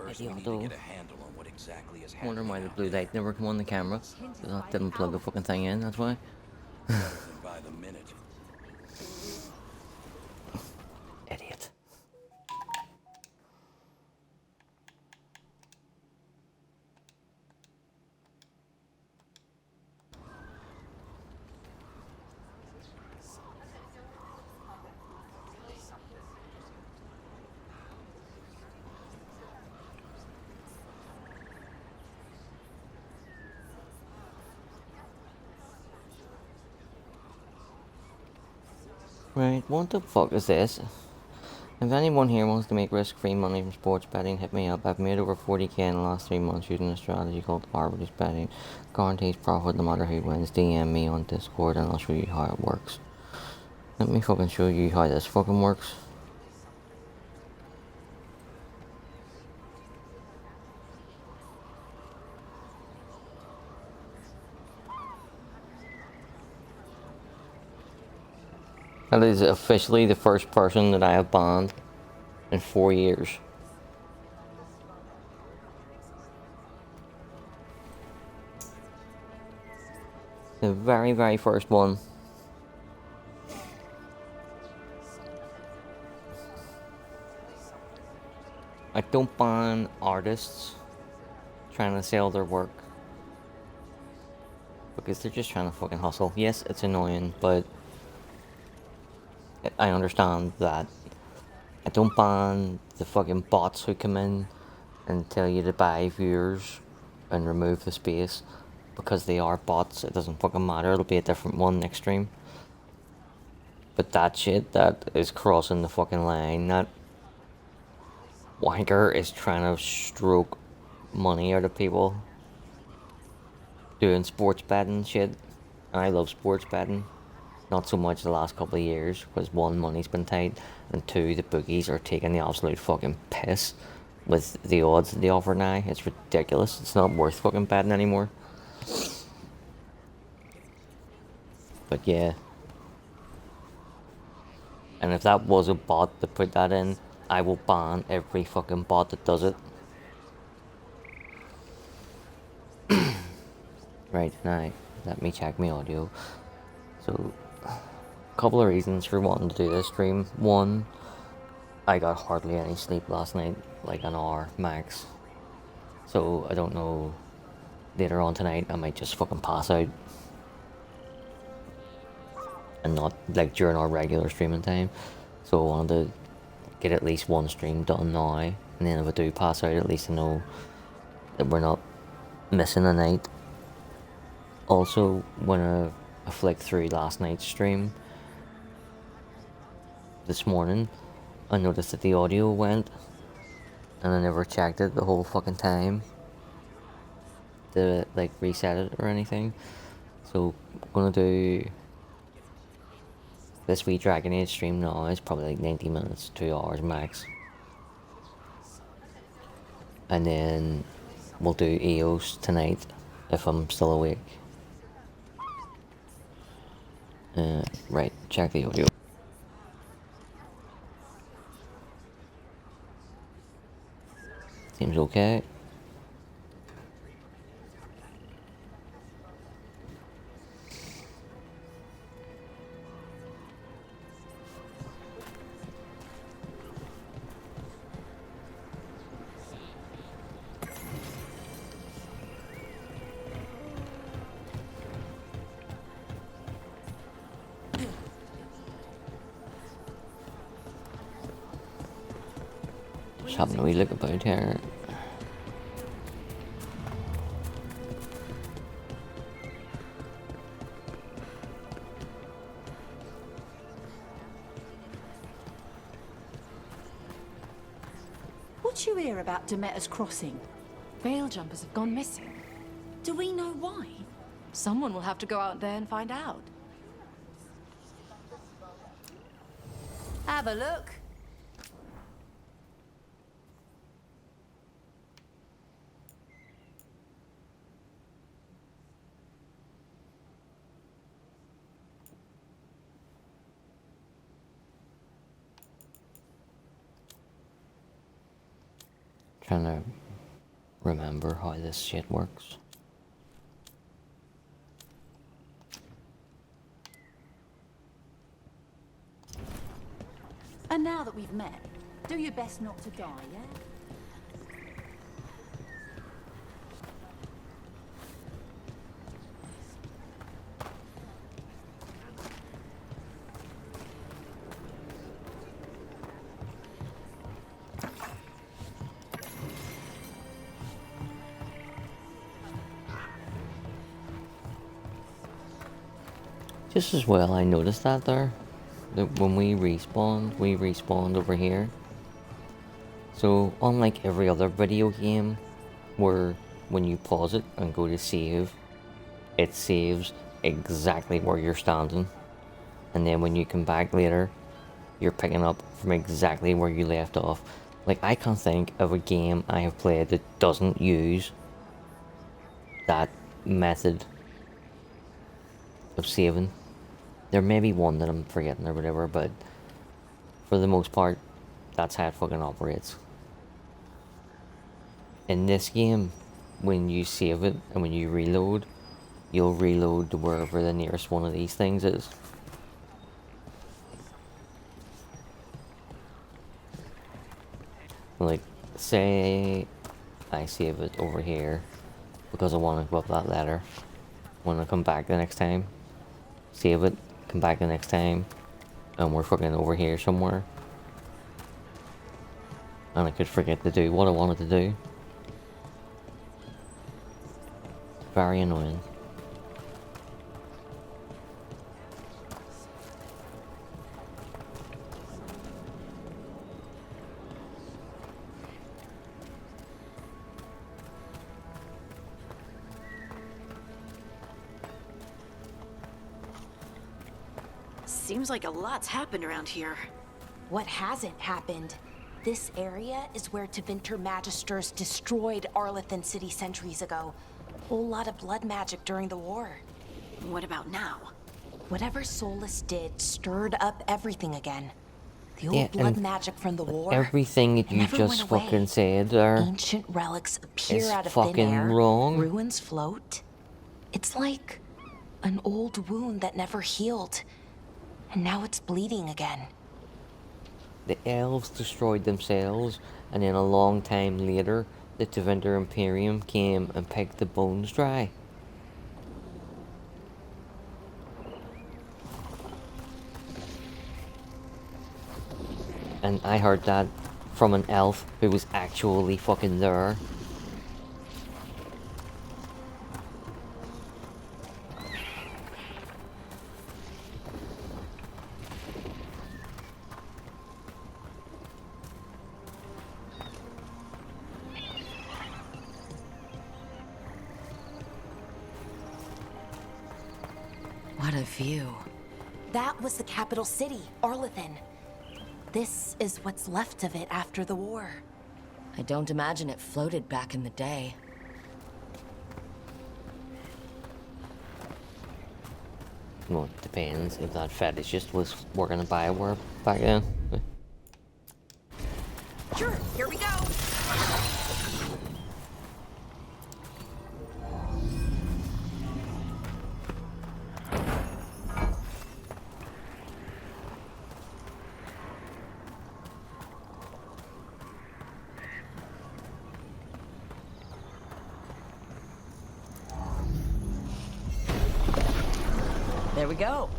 First, Eddie we need to Otto. get a handle on what exactly is happening. Wondering why the out blue there. light never come on the camera. I didn't plug the fucking thing in, that's why. Better than by the minute. Idiot. Right, what the fuck is this? If anyone here wants to make risk-free money from sports betting, hit me up. I've made over 40k in the last 3 months using a strategy called arbitrage betting. Guarantees profit no matter who wins. DM me on Discord and I'll show you how it works. Let me fucking show you how this fucking works. That is officially the first person that I have banned in 4 years. The very, very first one. I don't ban artists trying to sell their work because they're just trying to fucking hustle. Yes, it's annoying, but I understand that. I don't ban the fucking bots who come in and tell you to buy viewers and remove the space because they are bots. It doesn't fucking matter. It'll be a different one next stream. But that shit that is crossing the fucking line, that wanker is trying to stroke money out of people doing sports betting shit. And I love sports betting. Not so much the last couple of years because one, money's been tight, and two, the bookies are taking the absolute fucking piss with the odds that they offer now. It's ridiculous. It's not worth fucking betting anymore. But yeah. And if that was a bot that put that in, I will ban every fucking bot that does it. Right, now, let me check my audio. So, a couple of reasons for wanting to do this stream. One, I got hardly any sleep last night, like an hour max. So, I don't know, later on tonight I might just fucking pass out. And not, like, during our regular streaming time. So I wanted to get at least one stream done now. And then if I do pass out, at least I know that we're not missing a night. Also, when I flicked through last night's stream this morning, I noticed that the audio went, and I never checked it the whole fucking time to like reset it or anything. So I'm gonna do this wee Dragon Age stream now. It's probably like 90 minutes, 2 hours max, and then we'll do EOS tonight if I'm still awake. Right, check the audio. Seems okay. Just having a wee look about here. What you hear about Demeter's crossing? Veil jumpers have gone missing. Do we know why? Someone will have to go out there and find out. Have a look. trying to remember how this shit works. And now that we've met, do your best not to die, yeah? Just as well, I noticed that there. That when we respawned over here. So, unlike every other video game, where when you pause it and go to save, it saves exactly where you're standing. And then when you come back later, you're picking up from exactly where you left off. Like, I can't think of a game I have played that doesn't use that method of saving. There may be one that I'm forgetting or whatever, but for the most part, that's how it fucking operates. In this game, when you save it and when you reload, you'll reload to wherever the nearest one of these things is. Like, say I save it over here because I want to go up that ladder. When I come back the next time, save it, come back the next time, and we're fucking over here somewhere. And I could forget to do what I wanted to do. Very annoying. Seems like a lot's happened around here. What hasn't happened? This area is where Tevinter Magisters destroyed Arlathan City centuries ago. Whole lot of blood magic during the war. What about now? Whatever Solus did stirred up everything again. The Yeah, old blood and magic from the war. Everything that it you never just went away. fucking said there Ancient relics appear is out of thin fucking air. wrong. Ruins float. It's like an old wound that never healed. And now it's bleeding again. The elves destroyed themselves, and then a long time later, the Tevinter Imperium came and picked the bones dry. And I heard that from an elf who was actually fucking there. What a view. That was the capital city, Arlathan. This is what's left of it after the war. I don't imagine it floated back in the day. Well, it depends if that fetishist was working a Bioware back then. Sure, here we go. There we go.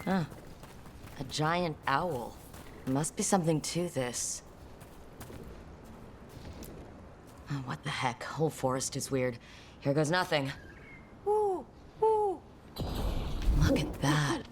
Huh. A giant owl. Must be something to this. Oh, what the heck? Whole forest is weird. Here goes nothing. Woo! Woo! Look at that.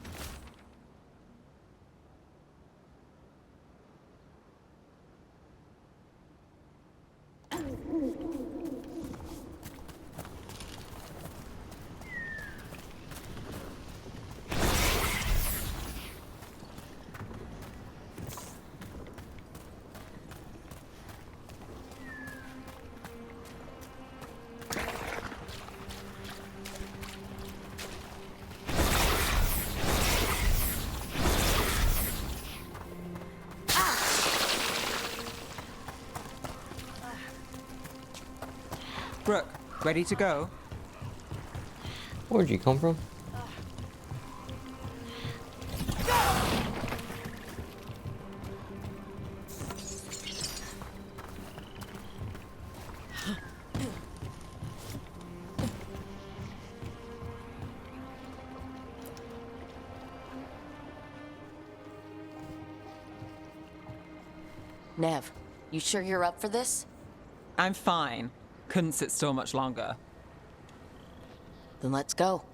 Brooke, ready to go? Where'd you come from? Nev, you sure you're up for this? I'm fine. Couldn't sit still much longer. Then let's go.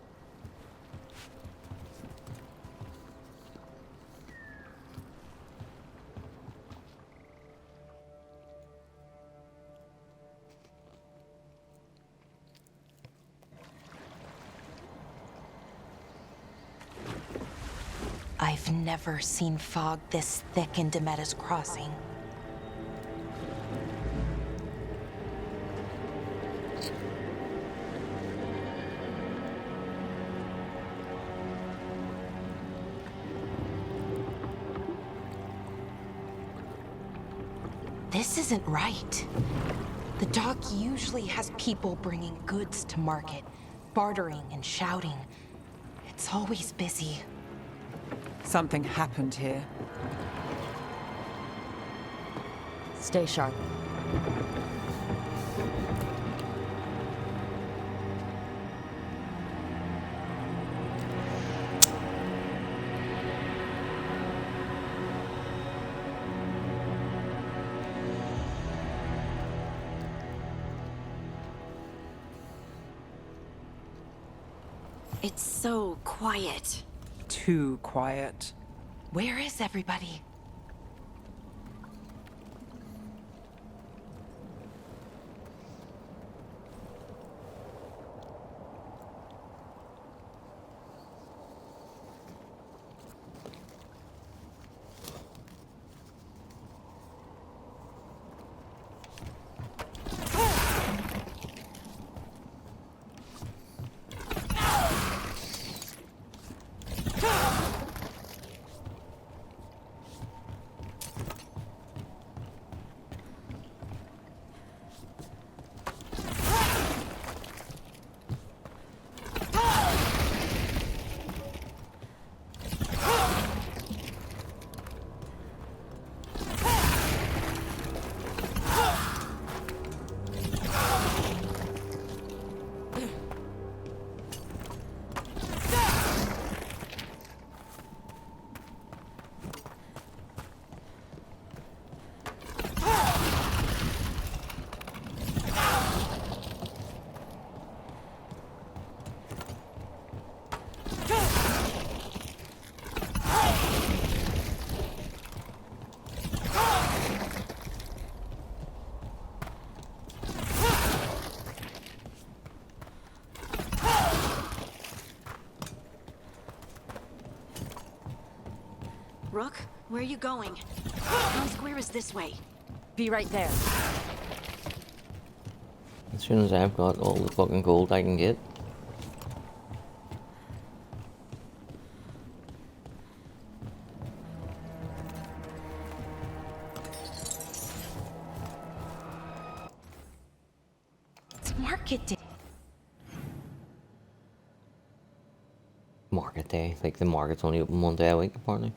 I've never seen fog this thick in Demetta's Crossing. This isn't right. The dock usually has people bringing goods to market, bartering and shouting. It's always busy. Something happened here. Stay sharp. It's so quiet. Too quiet. Where is everybody? Rook, where are you going? Town Square is this way. Be right there. As soon as I've got all the fucking gold I can get. It's market day. Market day. Like the market's only open one day a week apparently.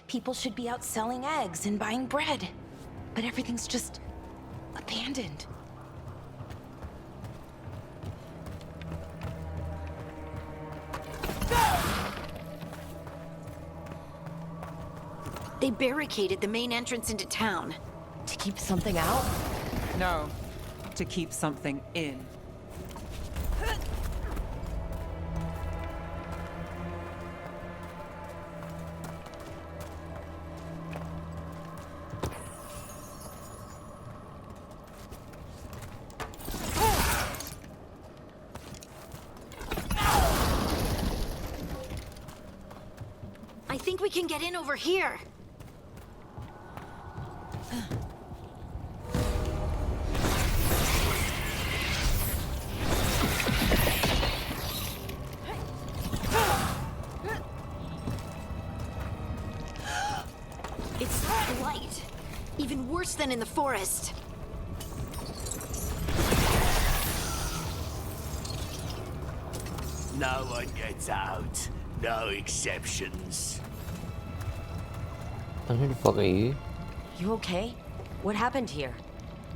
People should be out selling eggs and buying bread. But everything's just abandoned. They barricaded the main entrance into town. To keep something out? No, to keep something in. I think we can get in over here. It's light. Even worse than in the forest. No one gets out. No exceptions. And who the fuck are you? You okay? What happened here?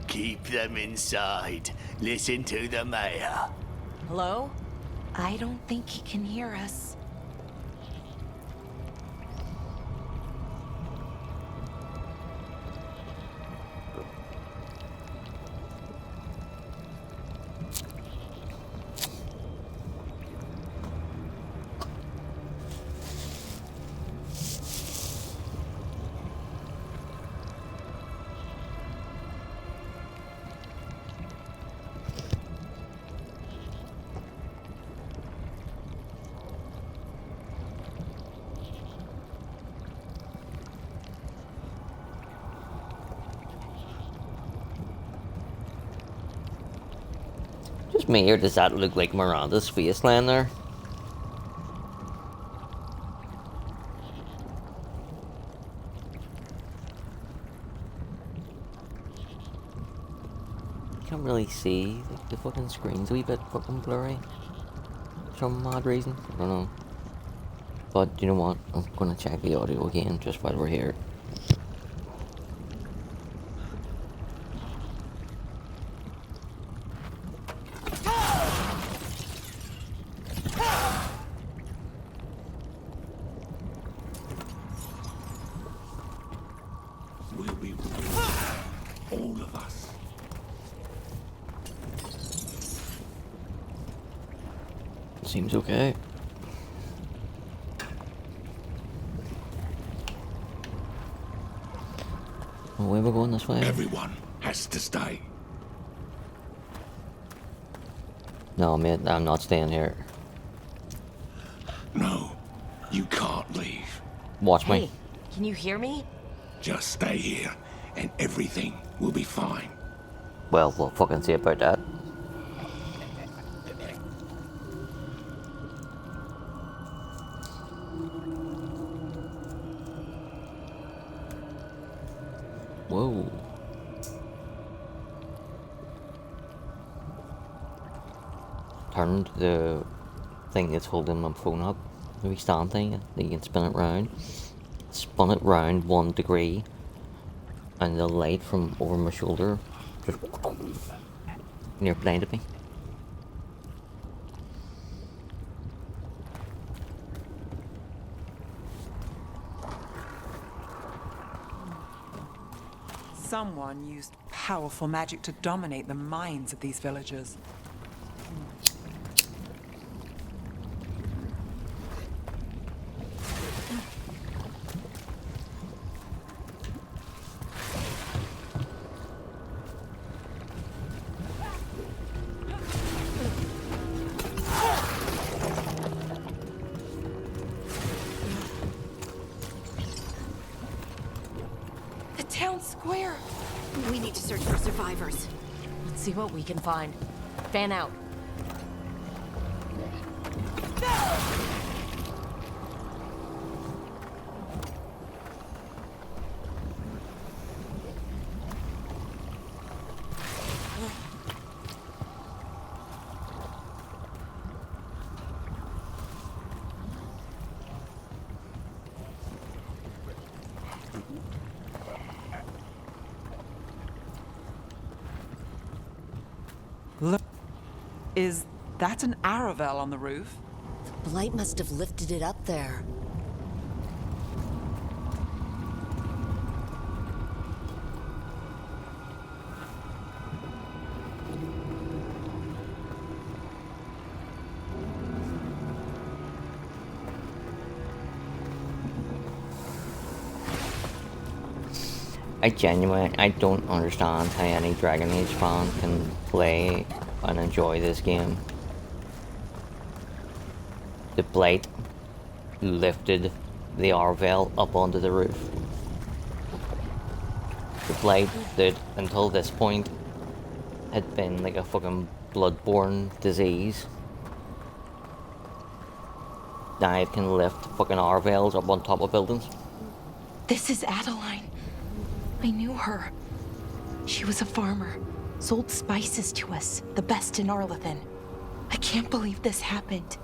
Keep them inside. Listen to the mayor. Hello? I don't think he can hear us. Just me, or does that look like Miranda's face laying there? Can't really see. Like, the fucking screen's a wee bit fucking blurry. For some odd reason. I don't know. But you know what? I'm gonna check the audio again just while we're here. We'll be all of us. Seems okay. Well, we were going this way. Everyone has to stay. No, mate, I'm not staying here. No, you can't leave. Watch Hey, me. can you hear me? Just stay here, and everything will be fine. Well, we'll fucking see about that. Whoa. Turned the thing that's holding my phone up, the wee stand thing, you can spin it round. Spun it round 1 degree, and the light from over my shoulder just near blinded me. Someone used powerful magic to dominate the minds of these villagers. The town square. We need to search for survivors. Let's see what we can find. Fan out. Look. Is that an Aravel on the roof? Blight must have lifted it up there. I don't understand how any Dragon Age fan can play and enjoy this game. The Blight lifted the Arvel up onto the roof. The Blight that, until this point, had been like a fucking bloodborne disease. Now it can lift fucking Arvels up on top of buildings. This is Adeline. I knew her. She was a farmer, sold spices to us, the best in Arlethan. I can't believe this happened.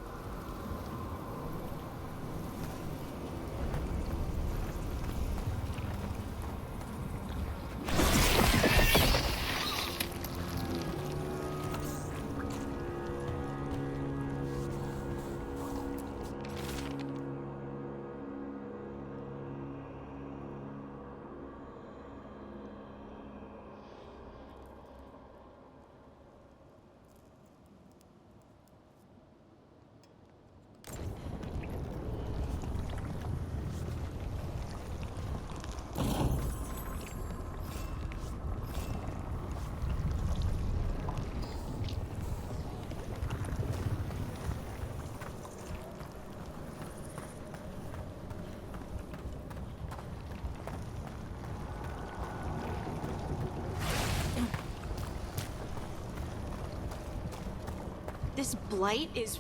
This blight is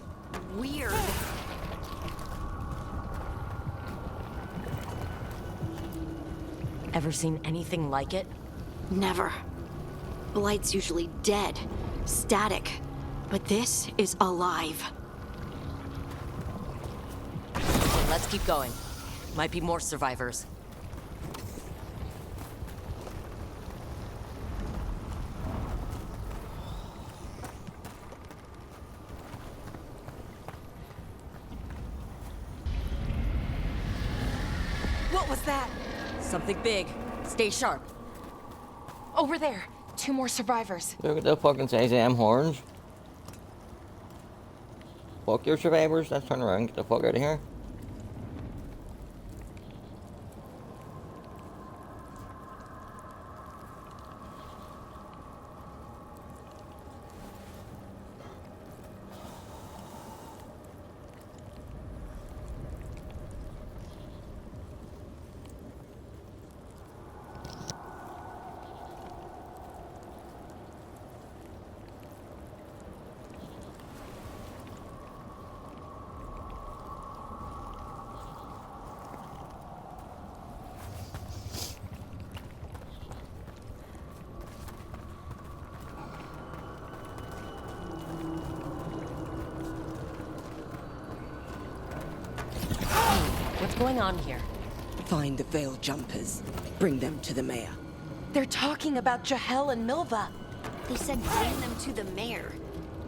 weird. Ever seen anything like it? Never. Blight's usually dead, static. But this is alive. Let's keep going. Might be more survivors. What was that? Something big. Stay sharp. Over there. 2 more survivors. Look at the fucking size of them horns. Fuck your survivors, let's turn around, get the fuck out of here. What's going on here? Find the Veil Jumpers. Bring them to the mayor. They're talking about Jahel and Milva. They said bring them to the mayor.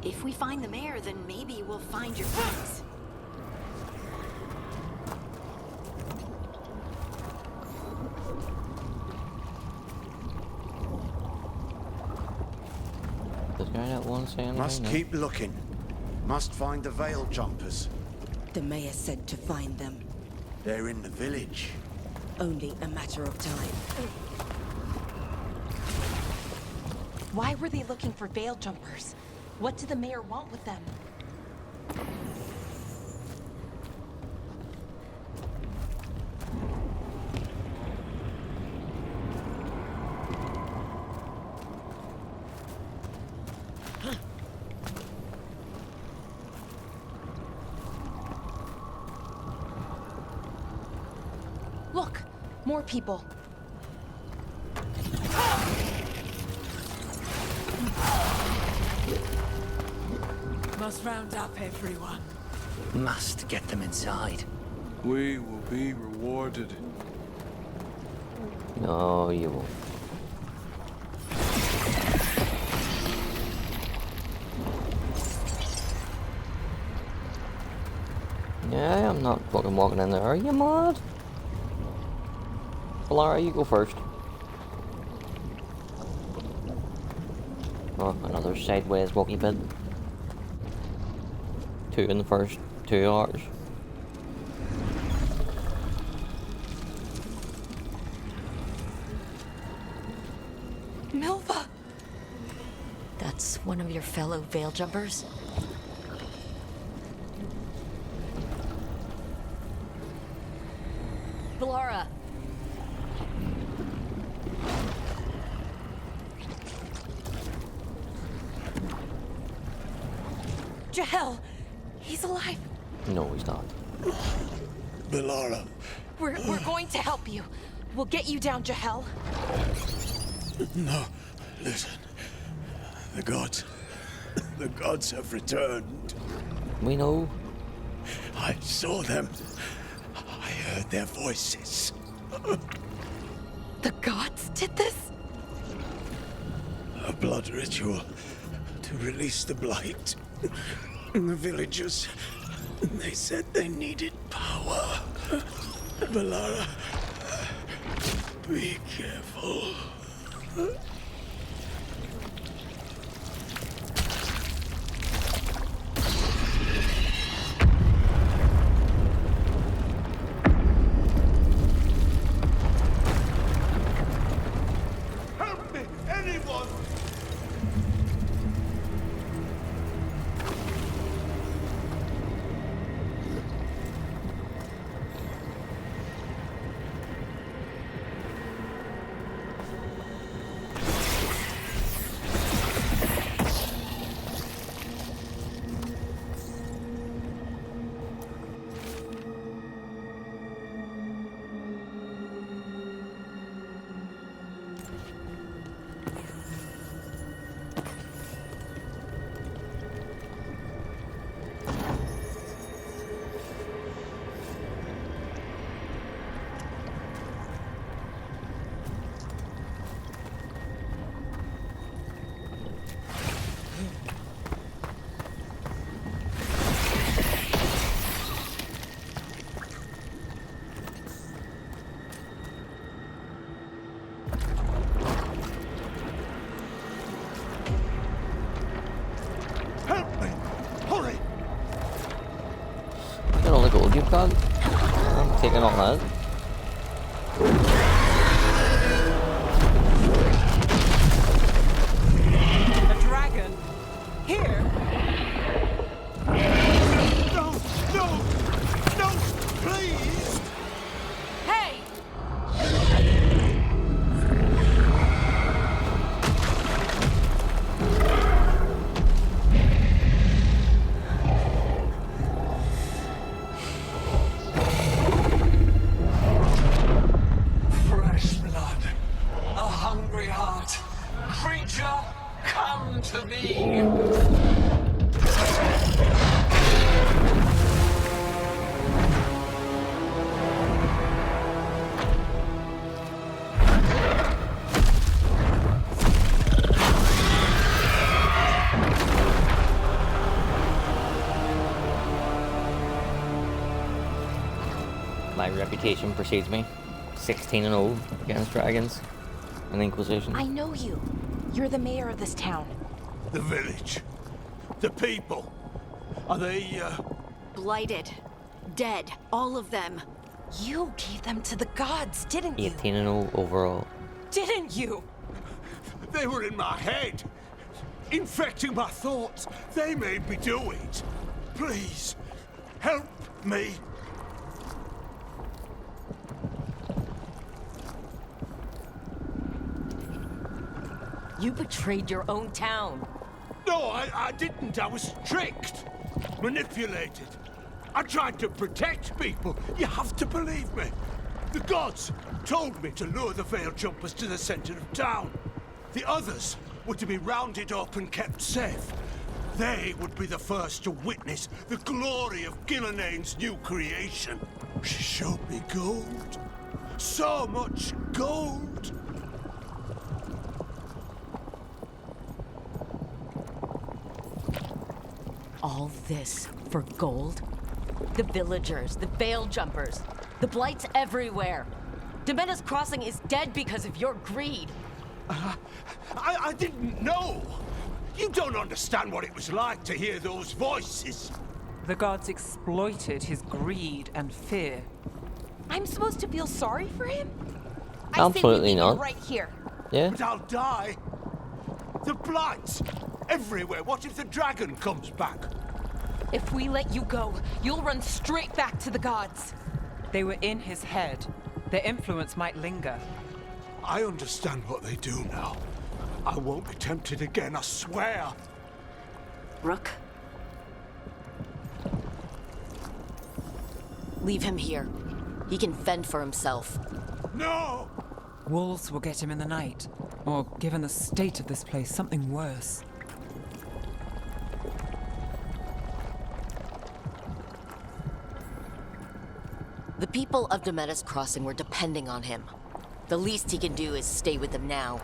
If we find the mayor, then maybe we'll find your friends. This guy that won't say anything. Must no? keep looking. Must find the Veil Jumpers. The mayor said to find them. They're in the village. Only a matter of time. Why were they looking for Veil Jumpers? What did the mayor want with them? Look, more people. Must round up everyone. Must get them inside. We will be rewarded. No, you won't. not fucking walking in there. Are you mad? Lara, you go first. Oh, another sideways walkie bit. 2 in the first 2 hours. Milva! That's one of your fellow veil jumpers? Laura! Jahel! He's alive! No, he's not. Belara. We're going to help you. We'll get you down, Jahel. No, listen. The gods have returned. We know. I saw them. I heard their voices. The gods did this? A blood ritual to release the blight. The villagers, they said they needed power. Belara, be careful. Help me, anyone! Help me! Hurry! Look at all the gold you've got. I'm taking all that. A dragon? Here? No! No! No! Please! Hey! Fresh blood, a hungry heart. Creature, come to me. My reputation precedes me. 16-0 against dragons and Inquisition. I know you. You're the mayor of this town. The village. The people. Are they, Blighted. Dead. All of them. You gave them to the gods, didn't you? 18-0 overall. Didn't you? They were in my head. Infecting my thoughts. They made me do it. Please, help me. You betrayed your own town. No, I didn't. I was tricked. Manipulated. I tried to protect people. You have to believe me. The gods told me to lure the Veil Jumpers to the center of town. The others were to be rounded up and kept safe. They would be the first to witness the glory of Gillenane's new creation. She showed me gold. So much gold. All this for gold? The villagers, the veil jumpers, the blights everywhere. Demena's Crossing is dead because of your greed. I didn't know. You don't understand what it was like to hear those voices. The gods exploited his greed and fear. I'm supposed to feel sorry for him? Absolutely I say we leave not. him right here. Yeah. But I'll die. The blights everywhere. What if the dragon comes back? If we let you go, you'll run straight back to the gods. They were in his head. Their influence might linger. I understand what they do now. I won't be tempted again, I swear. Rook? Leave him here. He can fend for himself. No! Wolves will get him in the night. Or, given the state of this place, something worse. The people of Demena's Crossing were depending on him. The least he can do is stay with them now.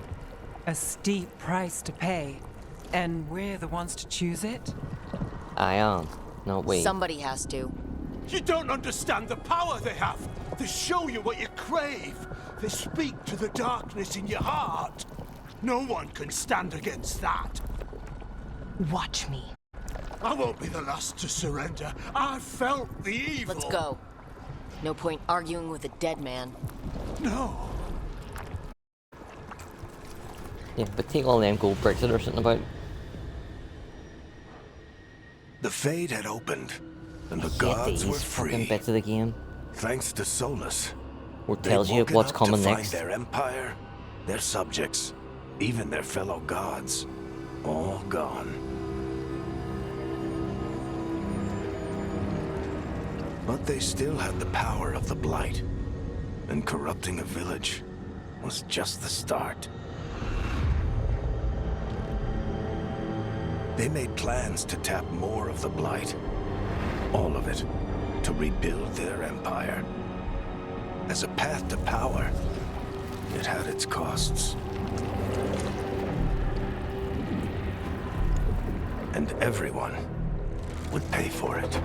A steep price to pay. And we're the ones to choose it? I am. No, wait. Somebody has to. You don't understand the power they have. They show you what you crave. They speak to the darkness in your heart. No one can stand against that. Watch me. I won't be the last to surrender. I felt the evil. Let's go. No point arguing with a dead man. No. Yeah, but take all them gold bricks that are sitting about. The Fade had opened, and the Hate gods were these fucking free. bits of the game. Thanks to Solus. Or They'd tells you woken what's up coming to find next. their empire, their subjects, even their fellow gods, all gone. But they still had the power of the Blight, and corrupting a village was just the start. They made plans to tap more of the Blight, all of it, to rebuild their empire. As a path to power, it had its costs. And everyone would pay for it.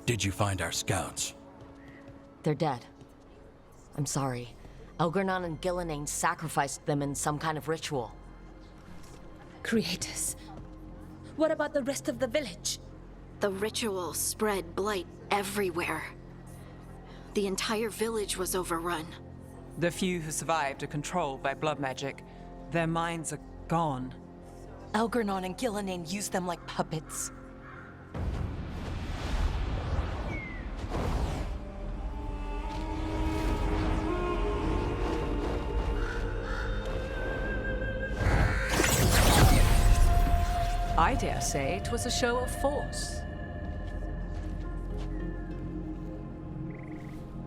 Did you find our scouts? They're dead. I'm sorry. Elgernon and Gillenane sacrificed them in some kind of ritual. Creators. What about the rest of the village? The ritual spread blight everywhere. The entire village was overrun. The few who survived are controlled by blood magic. Their minds are gone. Elgernon and Gillenane used them like puppets. I dare say it was a show of force.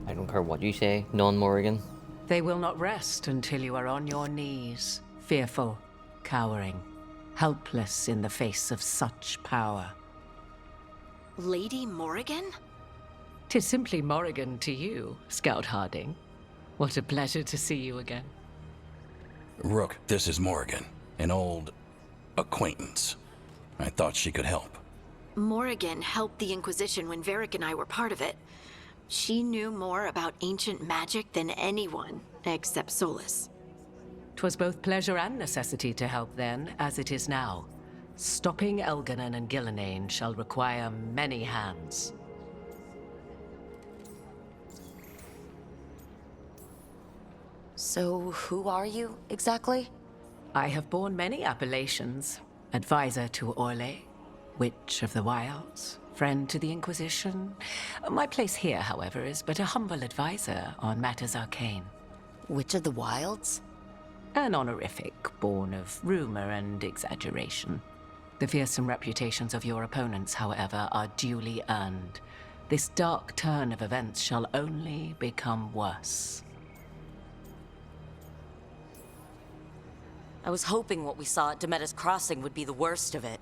I don't care what you say, non-Morrigan. They will not rest until you are on your knees, fearful, cowering, helpless in the face of such power. Lady Morrigan? 'Tis simply Morrigan to you, Scout Harding. What a pleasure to see you again. Rook, this is Morrigan, an old acquaintance. I thought she could help. Morrigan helped the Inquisition when Varric and I were part of it. She knew more about ancient magic than anyone, except Solus. 'Twas both pleasure and necessity to help then, as it is now. Stopping Elganon and Gillenane shall require many hands. So, who are you, exactly? I have borne many appellations. Advisor to Orle, Witch of the Wilds, friend to the Inquisition. My place here, however, is but a humble advisor on matters arcane. Witch of the Wilds? An honorific born of rumor and exaggeration. The fearsome reputations of your opponents, however, are duly earned. This dark turn of events shall only become worse. I was hoping what we saw at Demeter's Crossing would be the worst of it.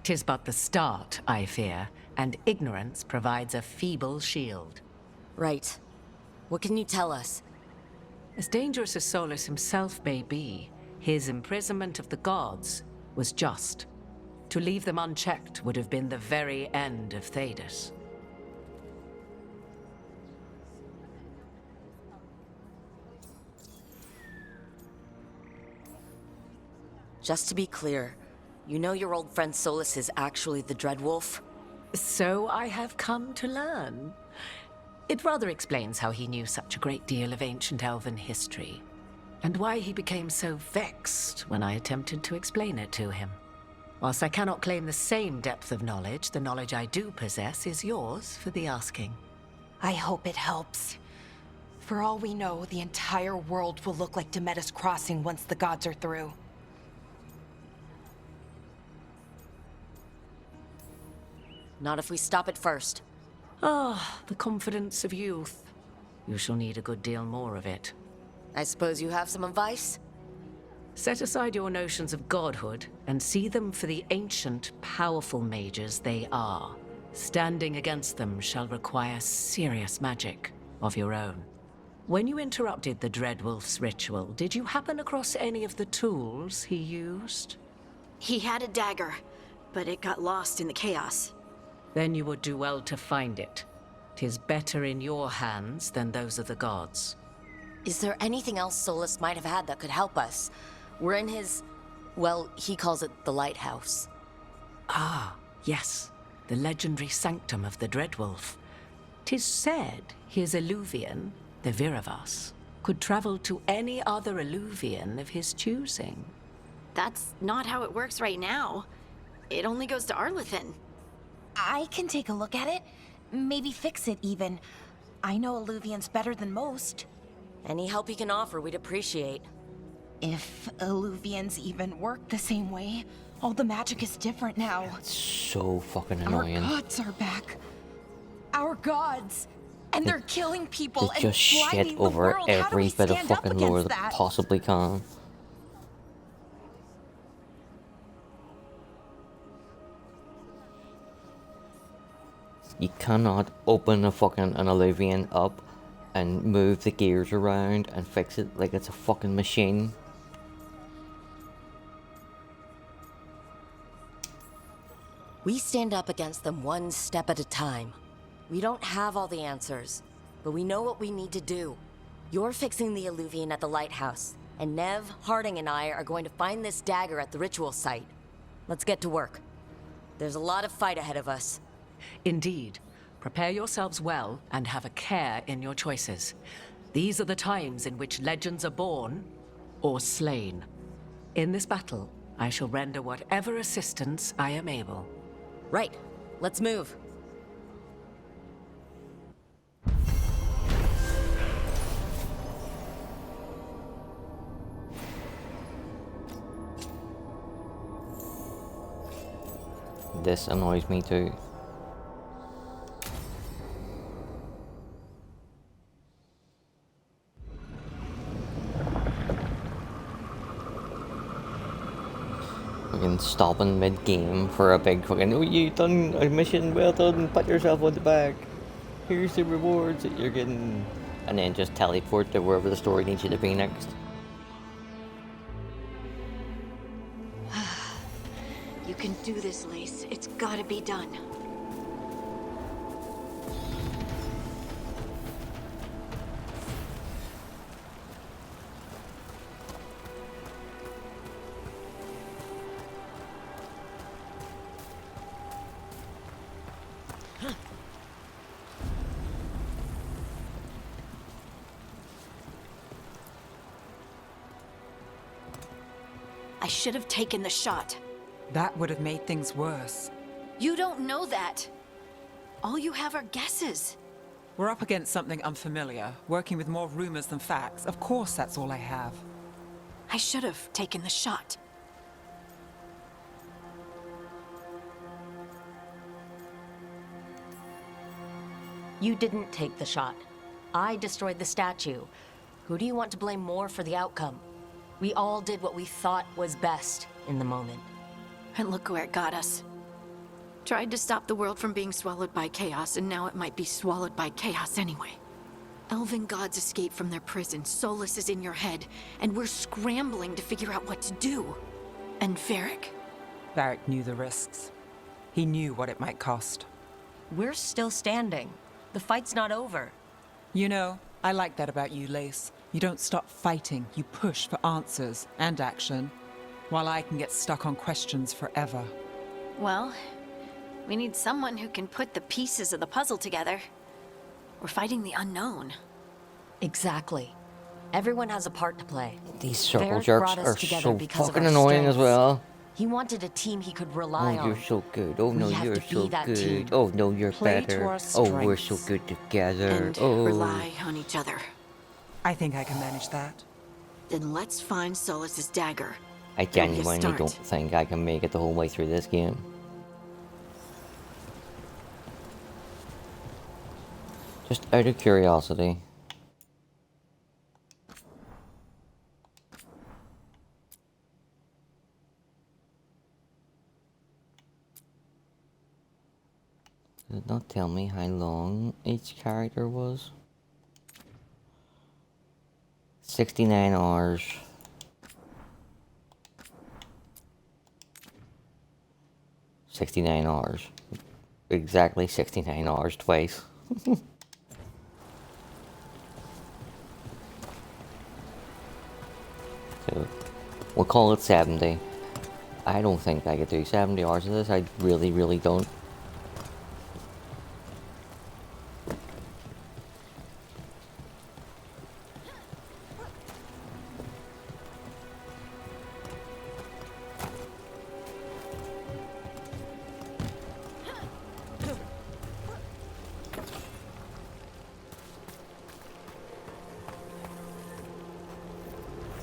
'Tis but the start, I fear, and ignorance provides a feeble shield. Right. What can you tell us? As dangerous as Solus himself may be, his imprisonment of the gods was just. To leave them unchecked would have been the very end of Thedas. Just to be clear, you know your old friend Solus is actually the Dreadwolf? So I have come to learn. It rather explains how he knew such a great deal of ancient elven history, and why he became so vexed when I attempted to explain it to him. Whilst I cannot claim the same depth of knowledge, the knowledge I do possess is yours for the asking. I hope it helps. For all we know, the entire world will look like Demeter's Crossing once the gods are through. Not if we stop it first. Ah, the confidence of youth. You shall need a good deal more of it. I suppose you have some advice? Set aside your notions of godhood and see them for the ancient, powerful mages they are. Standing against them shall require serious magic of your own. When you interrupted the Dreadwolf's ritual, did you happen across any of the tools he used? He had a dagger, but it got lost in the chaos. Then you would do well to find it. 'Tis better in your hands than those of the gods. Is there anything else Solus might have had that could help us? We're in his... well, he calls it the Lighthouse. Ah, yes. The legendary sanctum of the Dreadwolf. 'Tis said his Illuvian, the Viravas, could travel to any other Illuvian of his choosing. That's not how it works right now. It only goes to Arlethan. I can take a look at it. Maybe fix it, even. I know Illuvians better than most. Any help you can offer, we'd appreciate. If Illuvians even work the same way, all the magic is different now. It's so fucking annoying. Our gods are back. Our gods! And they're killing people They and just shit blinding the over world. How do every we bit of stand up fucking lore against that that? possibly can. You cannot open an Illuvian up and move the gears around and fix it like it's a fucking machine. We stand up against them one step at a time. We don't have all the answers, but we know what we need to do. You're fixing the Illuvian at the Lighthouse, and Nev, Harding, and I are going to find this dagger at the ritual site. Let's get to work. There's a lot of fight ahead of us. Indeed. Prepare yourselves well and have a care in your choices. These are the times in which legends are born or slain. In this battle, I shall render whatever assistance I am able. Right. Let's move. This annoys me too. Fucking stopping mid-game for a big fucking, oh, you done a mission, well done, pat yourself on the back, here's the rewards that you're getting, and then just teleport to wherever the story needs you to be next. can do this, Lace. It's gotta be done. I should have taken the shot. That would have made things worse. You don't know that. All you have are guesses. We're up against something unfamiliar, working with more rumors than facts. Of course that's all I have. I should have taken the shot. You didn't take the shot. I destroyed the statue. Who do you want to blame more for the outcome? We all did what we thought was best in the moment. And look where it got us. Tried to stop the world from being swallowed by chaos, and now it might be swallowed by chaos anyway. Elven gods escaped from their prison, Solus is in your head, and we're scrambling to figure out what to do. And Varric? Varric knew the risks. He knew what it might cost. We're still standing. The fight's not over. You know, I like that about you, Lace. You don't stop fighting, you push for answers and action, while I can get stuck on questions forever. Well, we need someone who can put the pieces of the puzzle together. We're fighting the unknown. Exactly. Everyone has a part to play. These circle Varric jerks brought us are together so because of fucking our annoying as strengths. well. He wanted a team he could rely Oh, on. you're so good. Oh, no, We have you're to be so that good. team. Oh, no, you're Play to better. our Oh, we're so strengths. good together. And Oh. rely on each other. I think I can manage that. Then let's find Solus's dagger. I That'll be a genuinely start. don't think I can make it the whole way through this game. Just out of curiosity. Did it not tell me how long each character was? 69 hours. $69. Exactly 69 hours twice. So, we'll call it 70. I don't think I could do 70 hours of this. I really, really don't.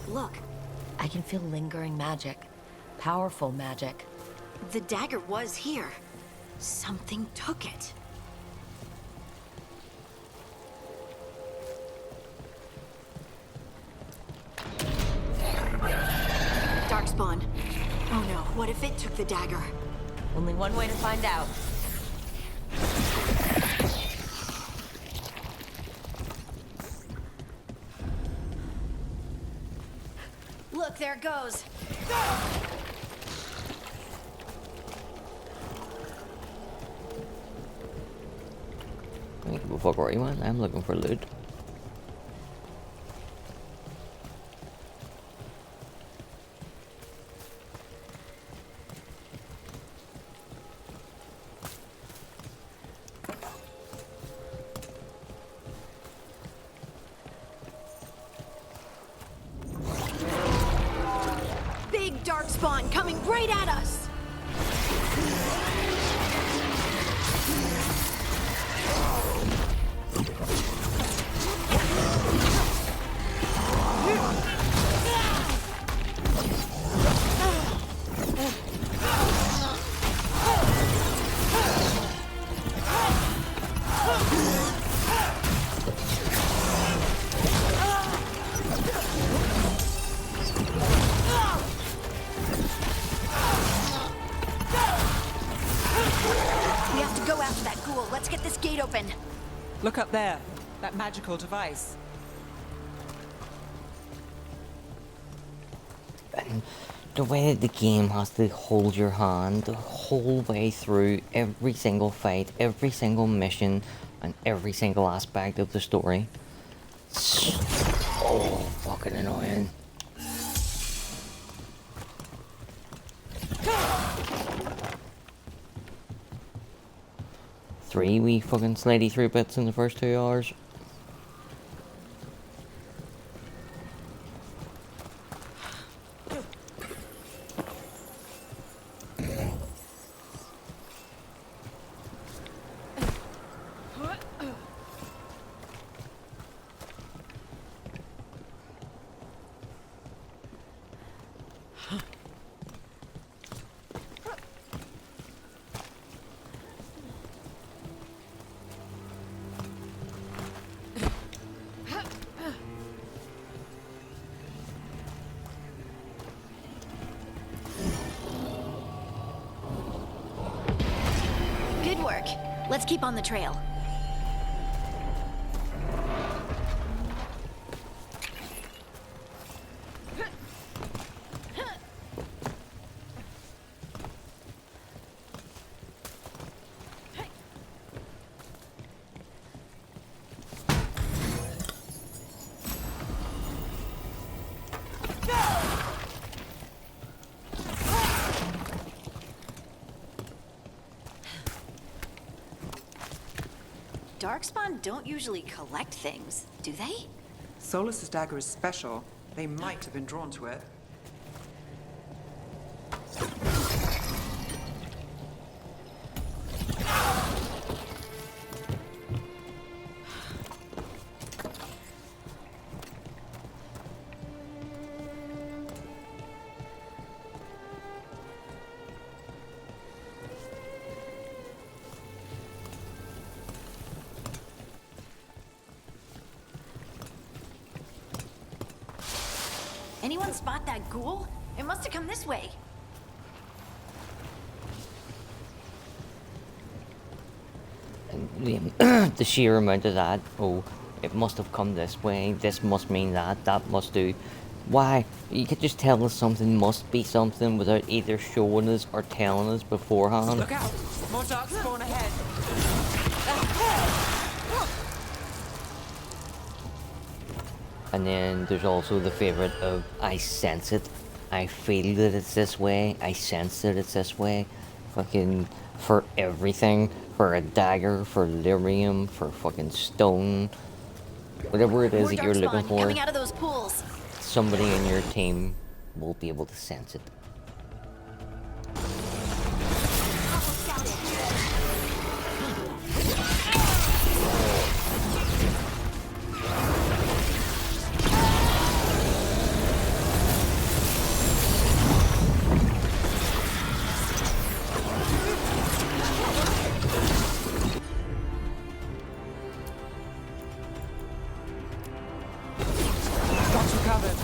Look, I can feel lingering magic. Powerful magic. the dagger was here. Something took it. Darkspawn. Oh no, what if it took the dagger? Only one way to find out. Look, there it goes. I don't give a fuck where you went. I'm looking for loot. Big Darkspawn coming right at us! We have to go after that ghoul. Let's get this gate open. Look up there. That magical device. The way that the game has to hold your hand the whole way through every single fight, every single mission, and every single aspect of the story. Oh, fucking annoying. Three wee fucking slidey through bits in the first 2 hours. Good work. Let's keep on the trail. Darkspawn don't usually collect things, do they? Solus's dagger is special. They might have been drawn to it. Anyone spot that ghoul? It must have come this way. And the sheer amount of that, oh, it must have come this way, this must mean that, that must do. Why? You could just tell us something must be something without either showing us or telling us beforehand. Look out! More dark spawn ahead! And then there's also the favourite of, I sense it, I feel that it's this way, I sense that it's this way. Fucking, for everything, for a dagger, for lyrium, for fucking stone, whatever it is that you're looking for, coming out of those pools. somebody in your team will be able to sense it. Got you covered.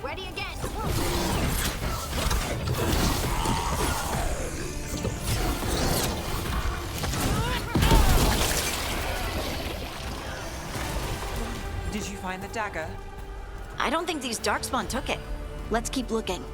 Ready again. Did you find the dagger? I don't think these Darkspawn took it. Let's keep looking.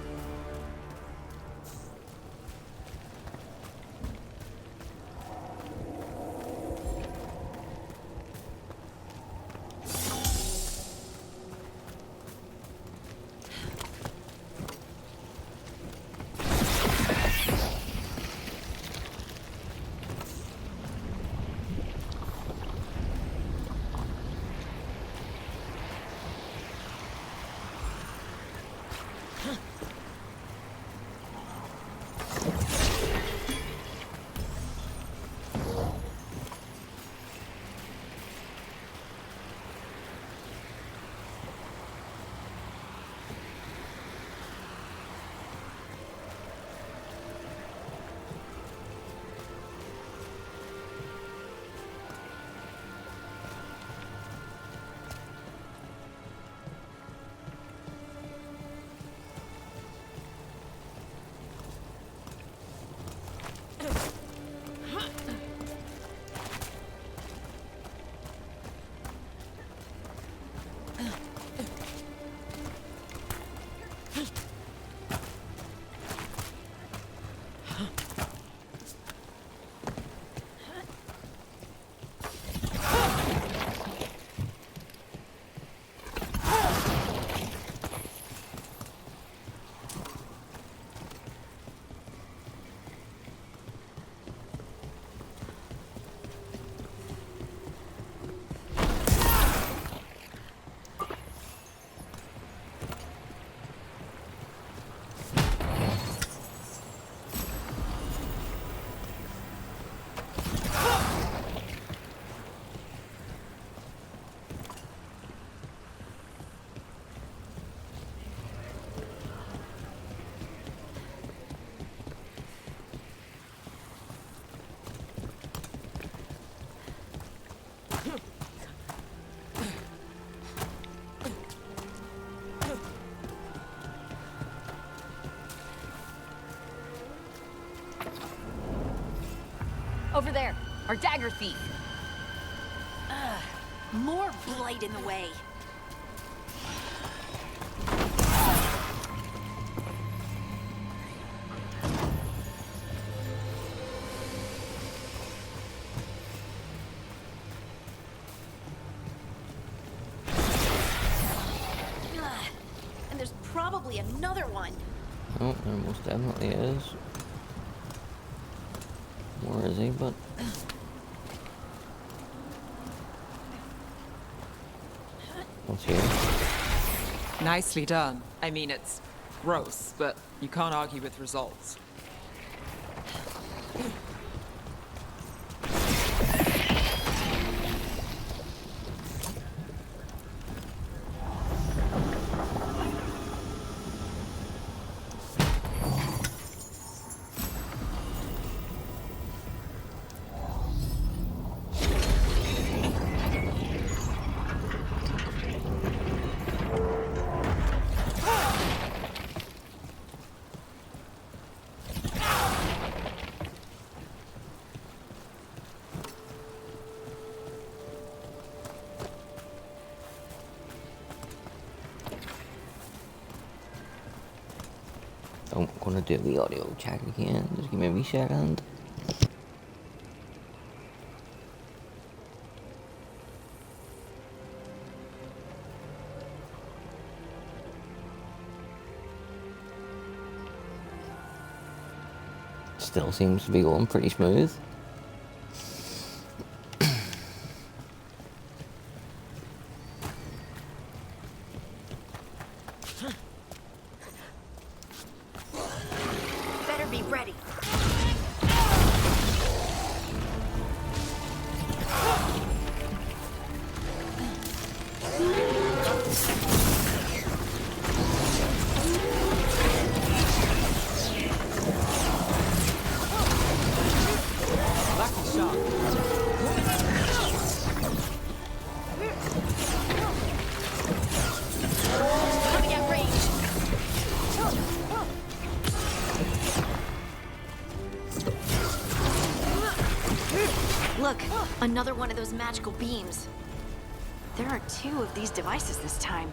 Over there, our dagger thief. More blight in the way. And there's probably another one. Oh, there most definitely is. Where is he? But what's here? Nicely done. I mean, it's gross, but you can't argue with results. I'm gonna do the audio check again. Just give me a wee second. Still seems to be going pretty smooth. Better be ready. Coming at range. Look, another one of those magical beams. There are 2 of these devices this time.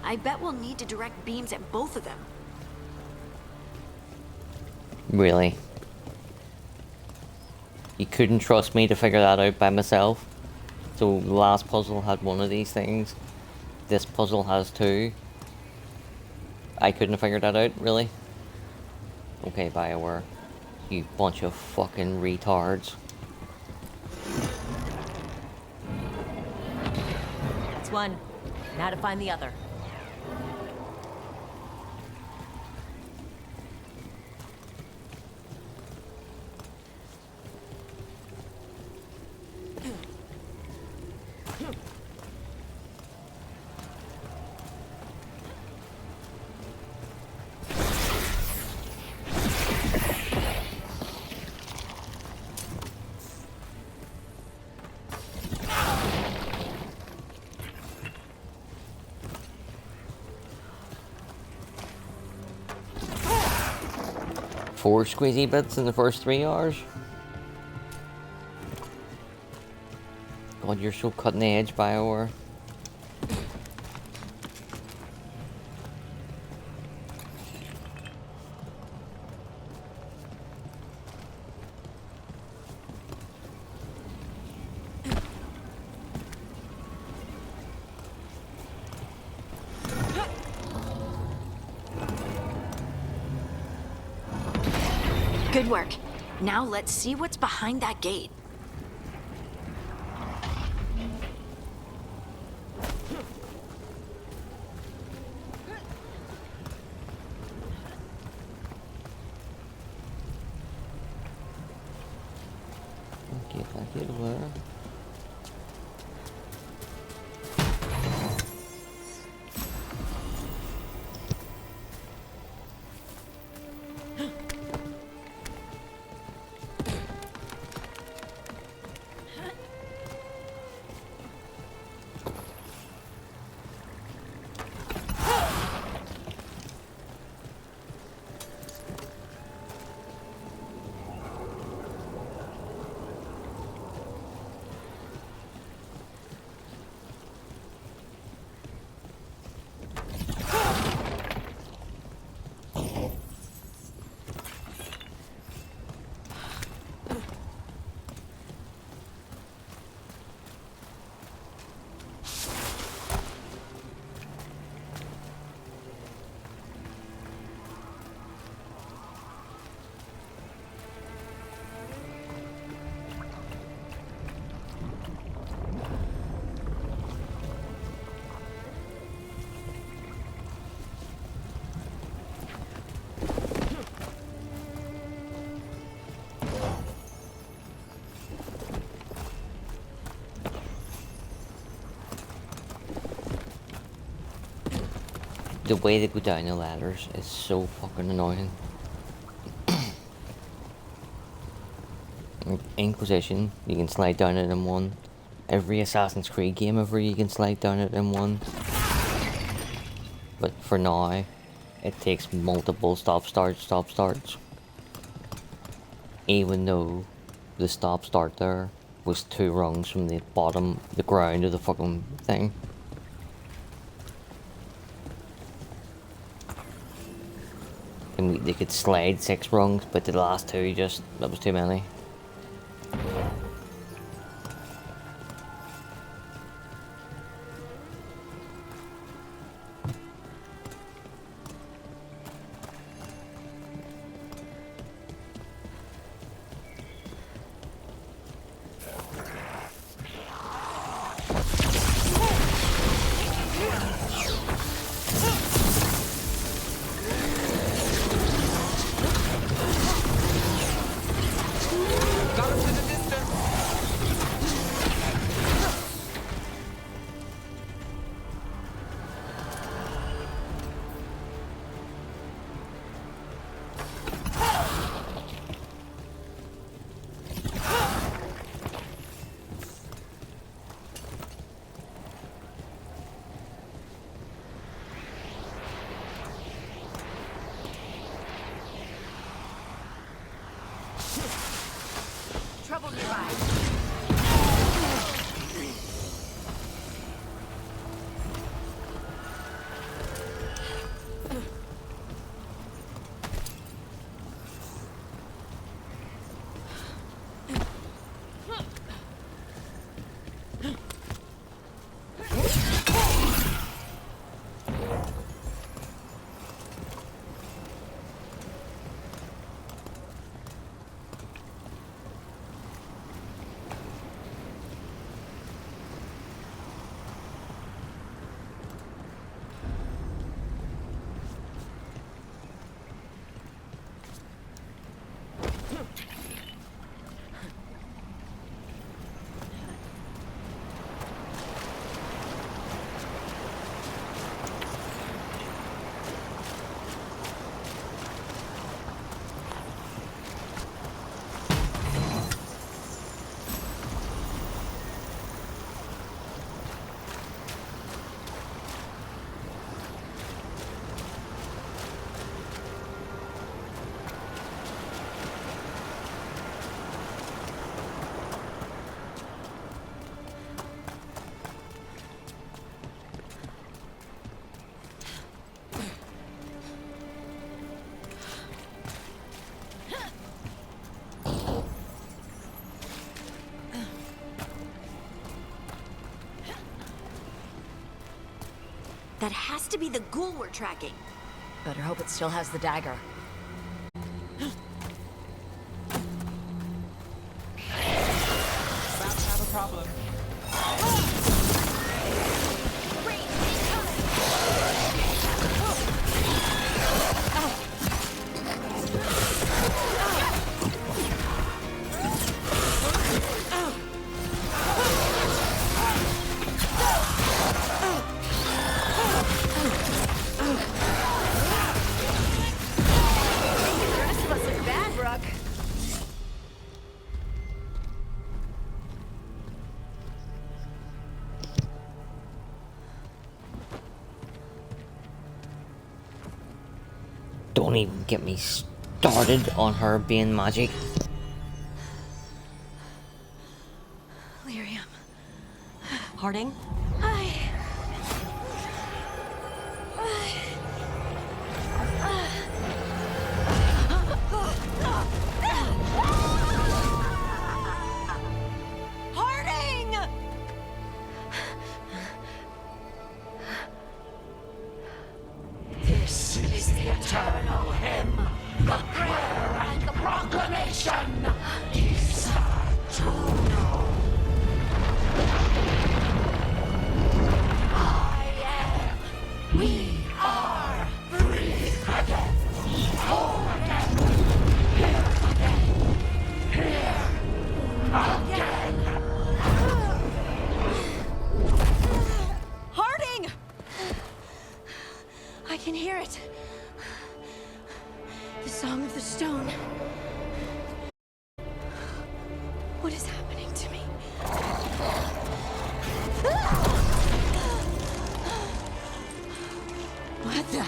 I bet we'll need to direct beams at both of them. Really? You couldn't trust me to figure that out by myself? So the last puzzle had one of these things. This puzzle has 2. I couldn't have figured that out, really? Okay, BioWare. You bunch of fucking retards. That's one. Now to find the other. Four squeezy bits in the first 3 hours? God, you're so cutting edge, BioWare. Good work. Now let's see what's behind that gate. Get back here to where? the way they go down the ladders is so fucking annoying. Inquisition, you can slide down it in one. Every Assassin's Creed game ever, you can slide down it in one. But for now, it takes multiple stop starts. Even though the stop start there was 2 rungs from the bottom, the ground of the fucking thing. And they could slide 6 rungs, but the last 2 just, that was too many. Trouble nearby. That has to be the ghoul we're tracking. Better hope it still has the dagger. About to have a problem. Don't even get me started on her being magic. Lyrium. Harding? This is the eternal hymn, the prayer and the proclamation. Isa to know. hear it. The Song of the Stone. What is happening to me? What the?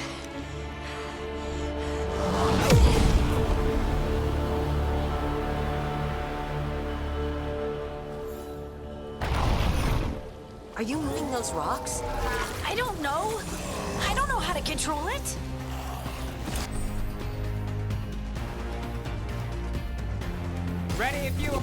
Are you moving those rocks? I don't know. I don't know how to control it. Ready if you...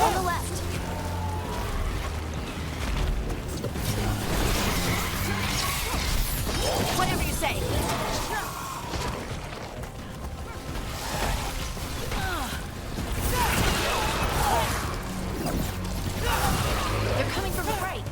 On the left. Whatever you say. They're coming from the right.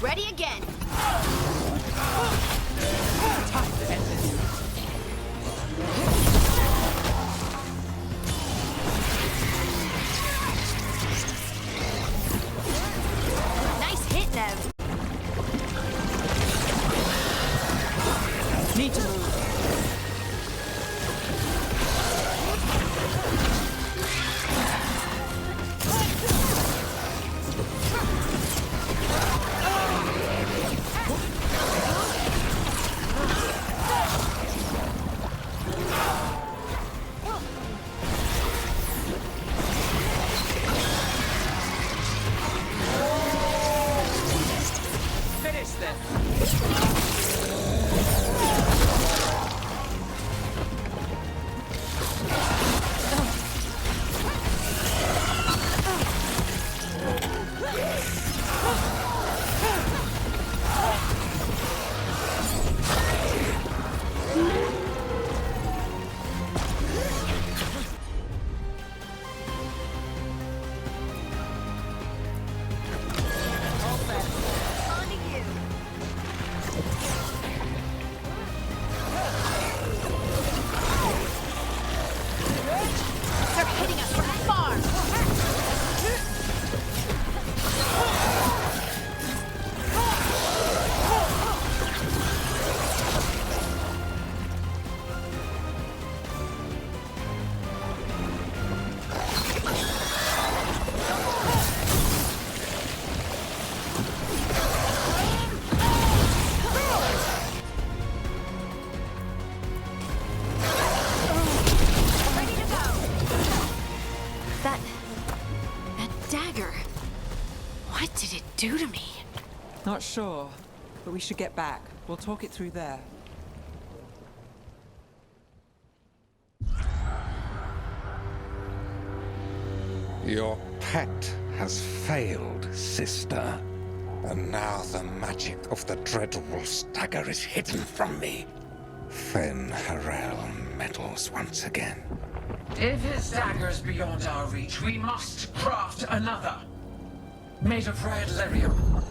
Ready again. Nice hit, Nev. Need to move. Finish this! They're hitting us from afar. Ready to go. That dagger. What did it do to me? Not sure, but we should get back. We'll talk it through there. Your pet has failed, sister. And now the magic of the dreadful stagger is hidden from me. Fen Harel meddles once again. If his dagger's beyond our reach, we must craft another. Made of red lyrium.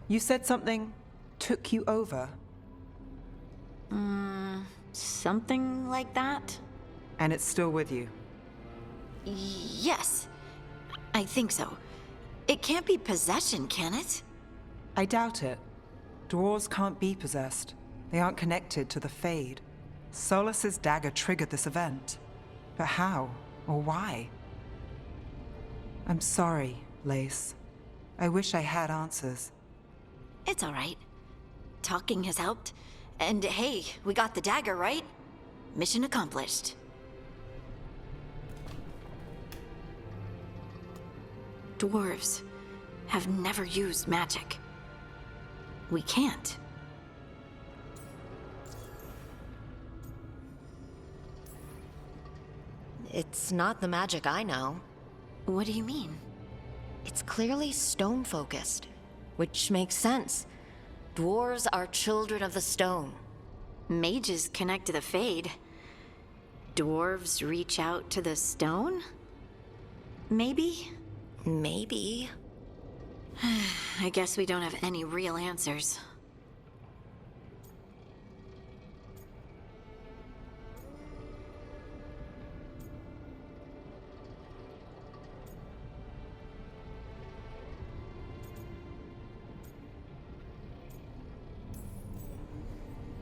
You said something took you over, Something like that? and it's still with you. Yes. I think so. It can't be possession, can it? I doubt it. Dwarves can't be possessed. They aren't connected to the Fade. Solus's dagger triggered this event. But how? Or why? I'm sorry, Lace. I wish I had answers. It's all right. Talking has helped, And hey, we got the dagger, right? Mission accomplished. Dwarves have never used magic. We can't. It's not the magic I know. What do you mean? It's clearly stone-focused, which makes sense. Dwarves are children of the stone. Mages connect to the Fade. Dwarves reach out to the stone? Maybe? Maybe. I guess we don't have any real answers.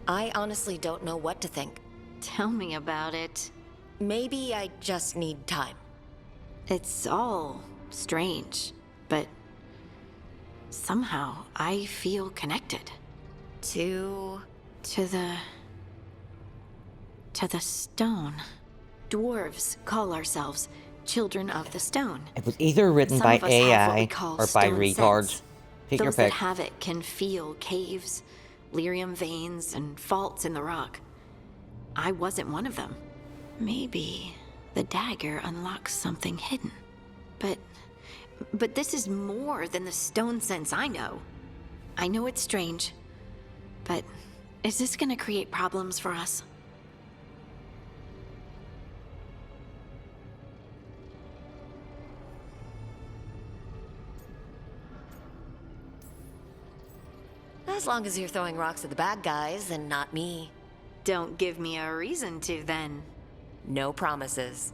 I honestly don't know what to think. Tell me about it. Maybe I just need time. It's all strange, but somehow I feel connected. To the stone. Dwarves call ourselves children of the stone. It was either written Some by of us have what we AI call or by stone retards. sense. Pick your Those that pick. have it can feel caves, lyrium veins, and faults in the rock. I wasn't one of them. Maybe the dagger unlocks something hidden. But this is more than the stone sense I know. I know it's strange, but is this gonna create problems for us? As long as you're throwing rocks at the bad guys and not me. Don't give me a reason to, then. No promises.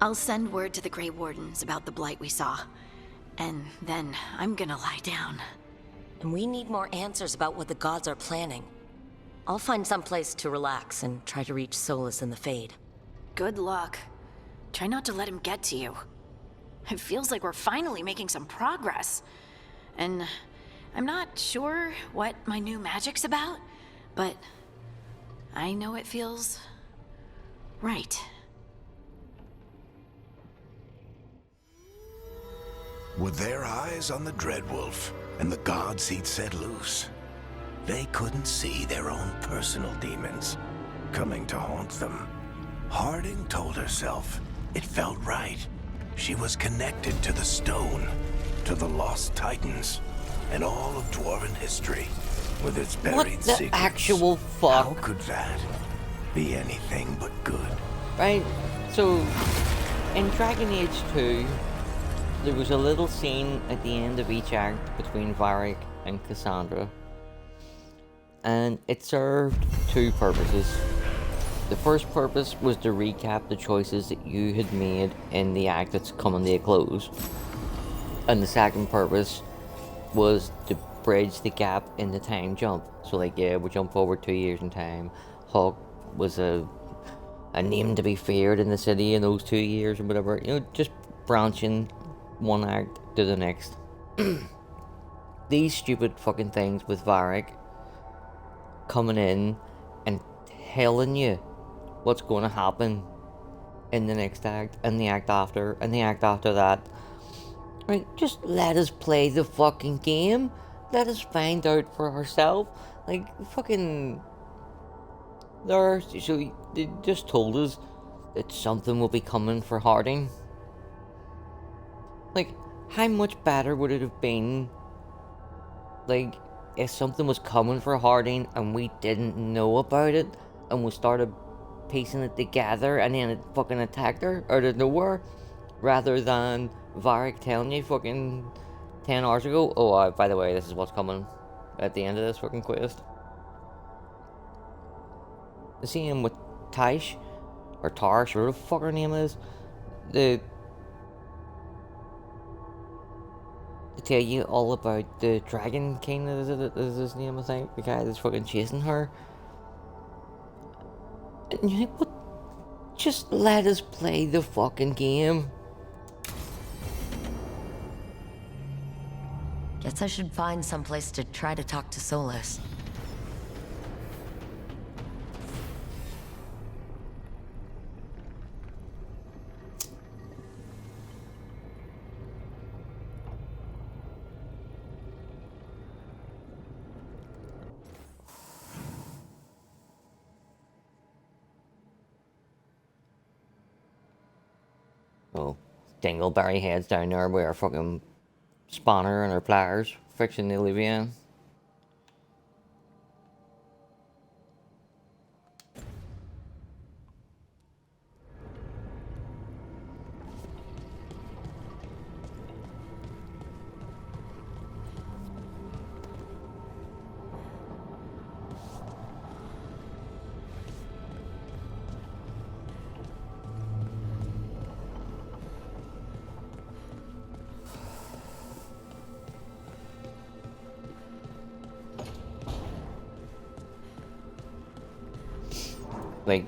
I'll send word to the Grey Wardens about the blight we saw. And then I'm gonna lie down. And we need more answers about what the gods are planning. I'll find some place to relax and try to reach solace in the Fade. Good luck. Try not to let him get to you. It feels like we're finally making some progress. And I'm not sure what my new magic's about, but I know it feels right. With their eyes on the Dreadwolf and the gods he'd set loose, they couldn't see their own personal demons coming to haunt them. Harding told herself it felt right. She was connected to the stone, to the lost titans, and all of Dwarven history, with its buried What the secrets. actual fuck? How could that be anything but good? Right, so in Dragon Age 2, there was a little scene at the end of each act between Varric and Cassandra, and it served two purposes. The first purpose was to recap the choices that you had made in the act that's coming to a close, and the second purpose was to bridge the gap in the time jump. So like, yeah, we jump forward 2 years in time. Hawk was a name to be feared in the city in those 2 years or whatever, you know, just branching one act to the next. These stupid fucking things with Varric coming in and telling you what's going to happen in the next act, and the act after, and the act after that. Right, just let us play the fucking game. Let us find out for ourselves. Like, fucking... So they just told us that something will be coming for Harding. Like, how much better would it have been, like, if something was coming for Harding and we didn't know about it, and we started piecing it together and then it fucking attacked her out of nowhere, rather than Varric telling you fucking 10 hours ago, oh, by the way, this is what's coming at the end of this fucking quest. The scene with Taish, or Tarsh, or whatever the fuck her name is, to tell you all about the Dragon King, is his name, I think, the guy that's fucking chasing her. And you're like, what? Just let us play the fucking game. Guess I should find someplace to try to talk to Solus. dingleberry heads down there with our fucking spanner and our pliers fixing the Illuvian. Like,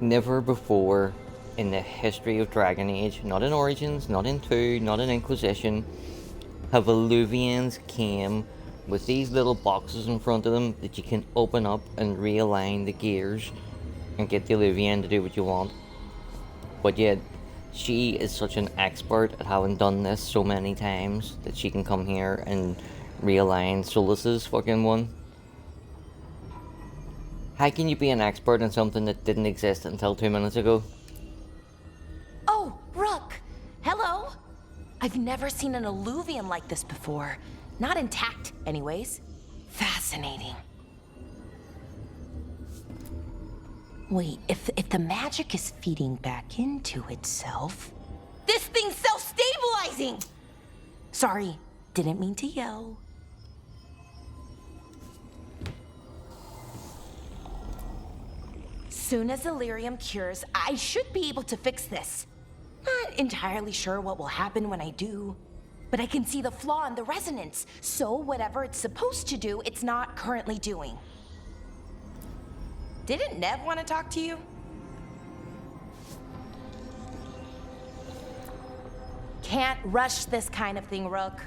never before in the history of Dragon Age, not in Origins, not in 2, not in Inquisition, have Illuvians came with these little boxes in front of them that you can open up and realign the gears and get the Illuvian to do what you want. But yet, she is such an expert at having done this so many times that she can come here and realign Solus's fucking one. How can you be an expert in something that didn't exist until 2 minutes ago? Oh, Rook! Hello! I've never seen an Illuvian like this before. Not intact, anyways. Fascinating. Wait, if the magic is feeding back into itself... This thing's self-stabilizing! Sorry, didn't mean to yell. Soon as Illyrium cures, I should be able to fix this. Not entirely sure what will happen when I do, but I can see the flaw in the resonance, so whatever it's supposed to do, it's not currently doing. Didn't Nev want to talk to you? Can't rush this kind of thing, Rook.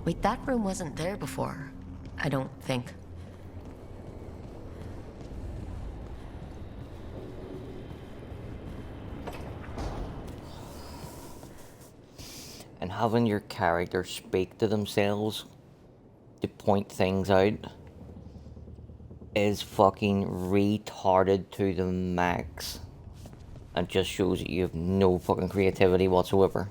Wait, that room wasn't there before, I don't think. And having your character speak to themselves to point things out is fucking retarded to the max. And just shows that you have no fucking creativity whatsoever.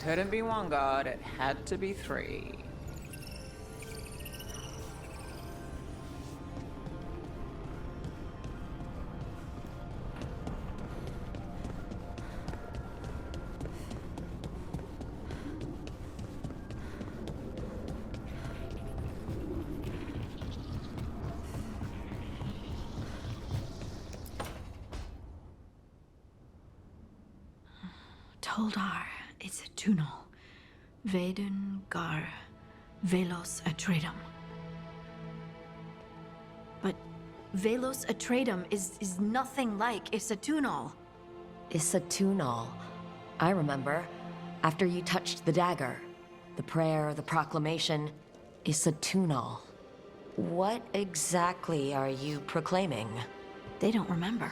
Couldn't be one god, it had to be three. Toldar, it's a tunal. Vedun gar velos atredum. But velos atredum is nothing like Isatunal. Isatunal. I remember. After you touched the dagger. The prayer, the proclamation. Isatunal. What exactly are you proclaiming? They don't remember.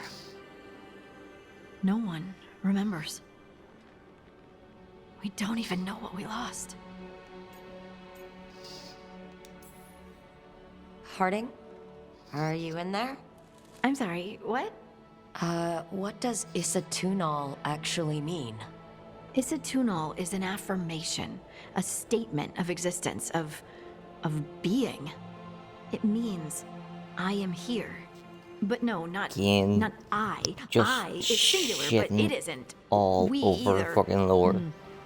No one remembers. We don't even know what we lost. Harding? Are you in there? I'm sorry, what? What does Isatunal actually mean? Isatunal is an affirmation, a statement of existence, of being. It means, I am here. But no, not I. Just I is singular, but it isn't. All we over either. fucking lore.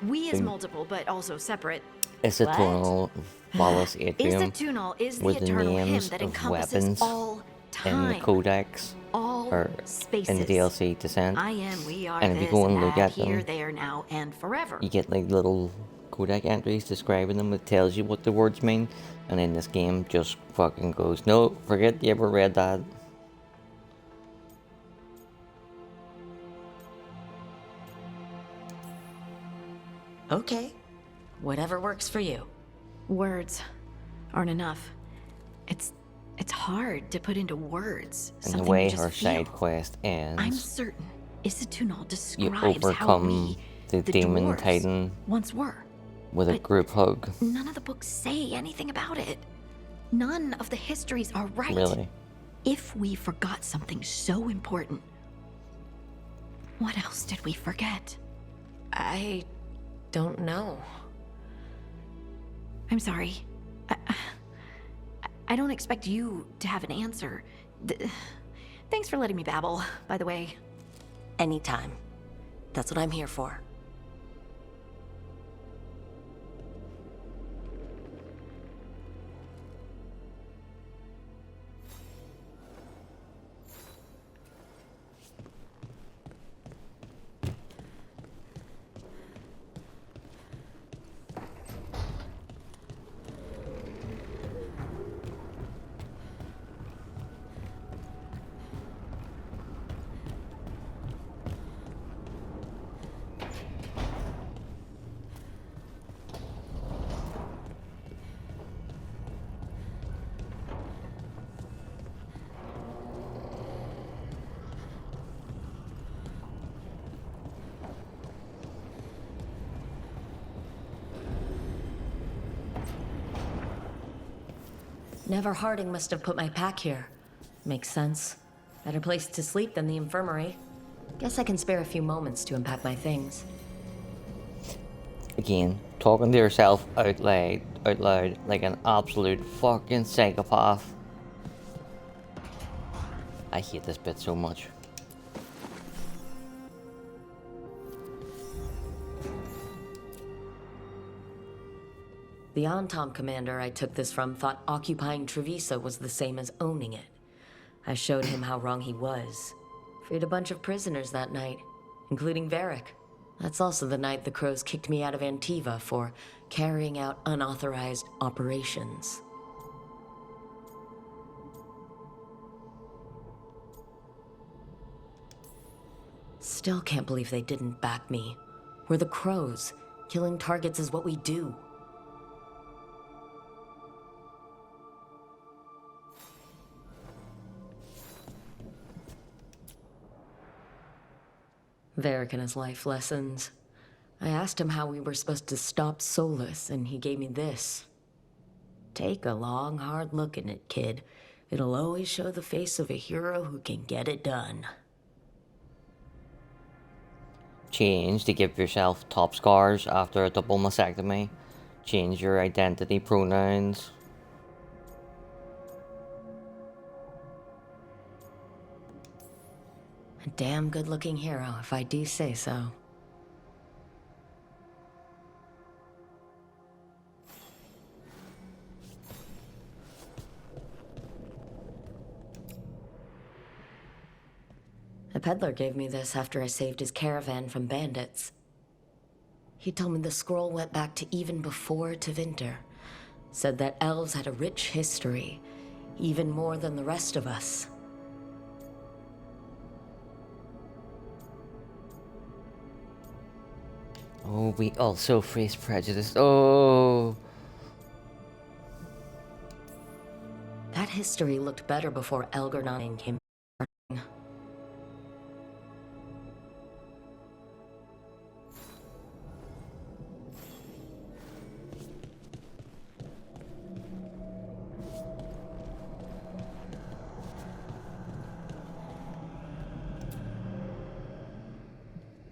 We is multiple, but also separate. Isatunal Wallace Atrium Isatunal is the with the eternal hymn names that of encompasses weapons all time. in the codex all or spaces. in the DLC Descent. I am, we are, and if you this, go and and look that, at here, them, there, now, and forever. you get like little codec entries describing them. It tells you what the words mean, and in this game just fucking goes, no, forget you ever read that. Okay. Whatever works for you. Words aren't enough. It's hard to put into words. And something the way you just her feel. side quest ends, I'm certain Isatunal you describes how overcome we, the demon dwarves, titan once were. with a But group hug. None of the books say anything about it. None of the histories are right. Really? If we forgot something so important, what else did we forget? I don't know. I'm sorry. I don't expect you to have an answer. Thanks for letting me babble, by the way. Anytime. That's what I'm here for. Never Harding must have put my pack here. Makes sense. Better place to sleep than the infirmary. Guess I can spare a few moments to unpack my things. Again, talking to yourself out loud like an absolute fucking psychopath. I hate this bit so much. The Antom commander I took this from thought occupying Treviso was the same as owning it. I showed him how wrong he was. Freed a bunch of prisoners that night, including Varric. That's also the night the Crows kicked me out of Antiva for carrying out unauthorized operations. Still can't believe they didn't back me. We're the Crows. Killing targets is what we do. Varric and his life lessons. I asked him how we were supposed to stop Solus, and he gave me this. Take a long, hard look at it, kid. It'll always show the face of a hero who can get it done. Change to give yourself top scars after a double mastectomy. Change your identity pronouns. A damn good-looking hero, if I do say so. A peddler gave me this after I saved his caravan from bandits. He told me the scroll went back to even before Tevinter. Said that elves had a rich history, even more than the rest of us. Oh, we also face prejudice. Oh. That history looked better before Elgornon came.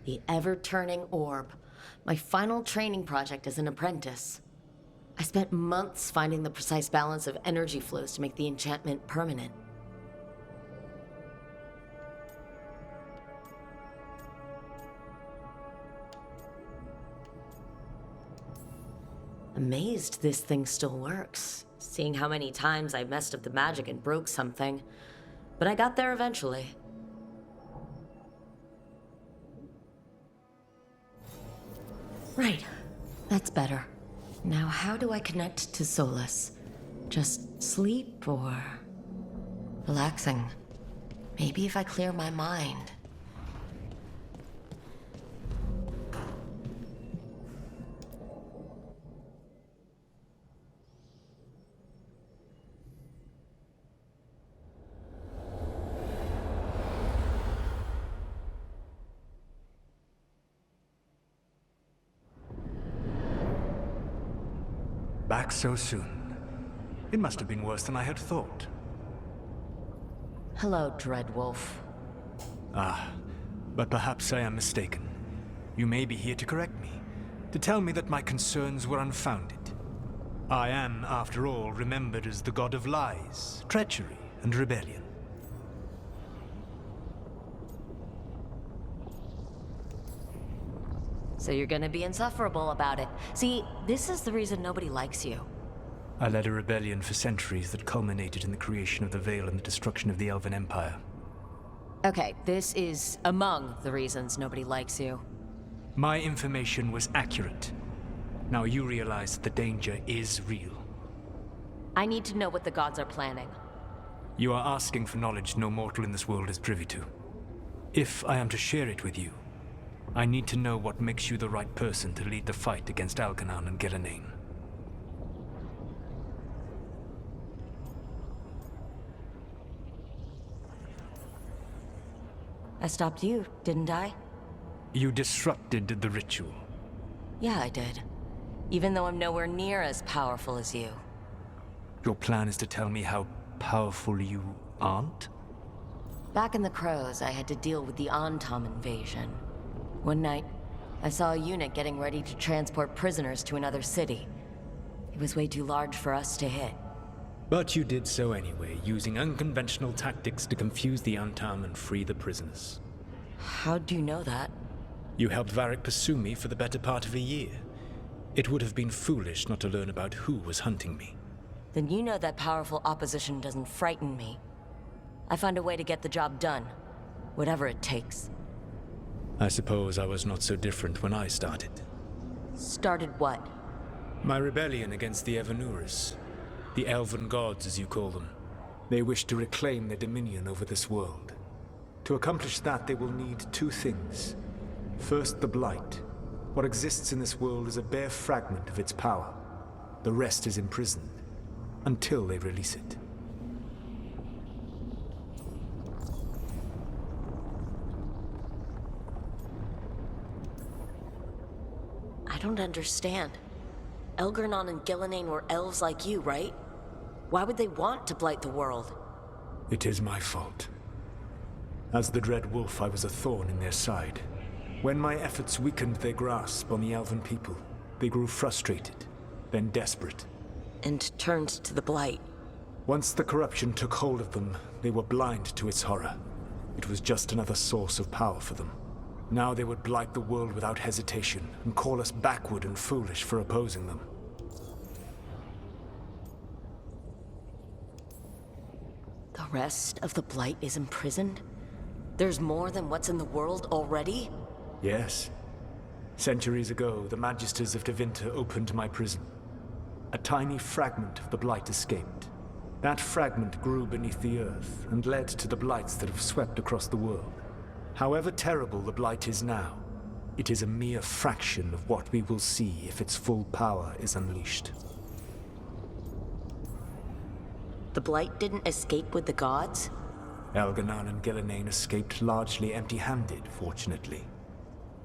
The ever-turning orb. My final training project as an apprentice. I spent months finding the precise balance of energy flows to make the enchantment permanent. Amazed this thing still works, seeing how many times I messed up the magic and broke something. But I got there eventually. Right. That's better. Now how do I connect to Solus? Just sleep or... relaxing? Maybe if I clear my mind. Back so soon. It must have been worse than I had thought. Hello, Dreadwolf. Ah, but perhaps I am mistaken. You may be here to correct me, to tell me that my concerns were unfounded. I am, after all, remembered as the god of lies, treachery, and rebellion. So you're gonna be insufferable about it. See, this is the reason nobody likes you. I led a rebellion for centuries that culminated in the creation of the Veil and the destruction of the Elven Empire. Okay, this is among the reasons nobody likes you. My information was accurate. Now you realize that the danger is real. I need to know what the gods are planning. You are asking for knowledge no mortal in this world is privy to. If I am to share it with you, I need to know what makes you the right person to lead the fight against Algernon and Gillenane. I stopped you, didn't I? You disrupted the ritual. Yeah, I did. Even though I'm nowhere near as powerful as you. Your plan is to tell me how powerful you aren't? Back in the Crows, I had to deal with the Antom invasion. One night, I saw a unit getting ready to transport prisoners to another city. It was way too large for us to hit. But you did so anyway, using unconventional tactics to confuse the Antom and free the prisoners. How'd you know that? You helped Varric pursue me for the better part of a year. It would have been foolish not to learn about who was hunting me. Then you know that powerful opposition doesn't frighten me. I find a way to get the job done, whatever it takes. I suppose I was not so different when I started. Started what? My rebellion against the Evanuris. The Elven gods, as you call them. They wish to reclaim their dominion over this world. To accomplish that, they will need two things. First, the Blight. What exists in this world is a bare fragment of its power. The rest is imprisoned, until they release it. I don't understand. Elgornon and Gillenane were elves like you, right? Why would they want to blight the world? It is my fault. As the Dread Wolf, I was a thorn in their side. When my efforts weakened their grasp on the Elven people, they grew frustrated, then desperate. And turned to the Blight. Once the corruption took hold of them, they were blind to its horror. It was just another source of power for them. Now they would blight the world without hesitation, and call us backward and foolish for opposing them. The rest of the Blight is imprisoned? There's more than what's in the world already? Yes. Centuries ago, the Magisters of Tevinter opened my prison. A tiny fragment of the Blight escaped. That fragment grew beneath the earth and led to the Blights that have swept across the world. However terrible the Blight is now, it is a mere fraction of what we will see if its full power is unleashed. The Blight didn't escape with the gods? Elganon and Gillenane escaped largely empty-handed, fortunately.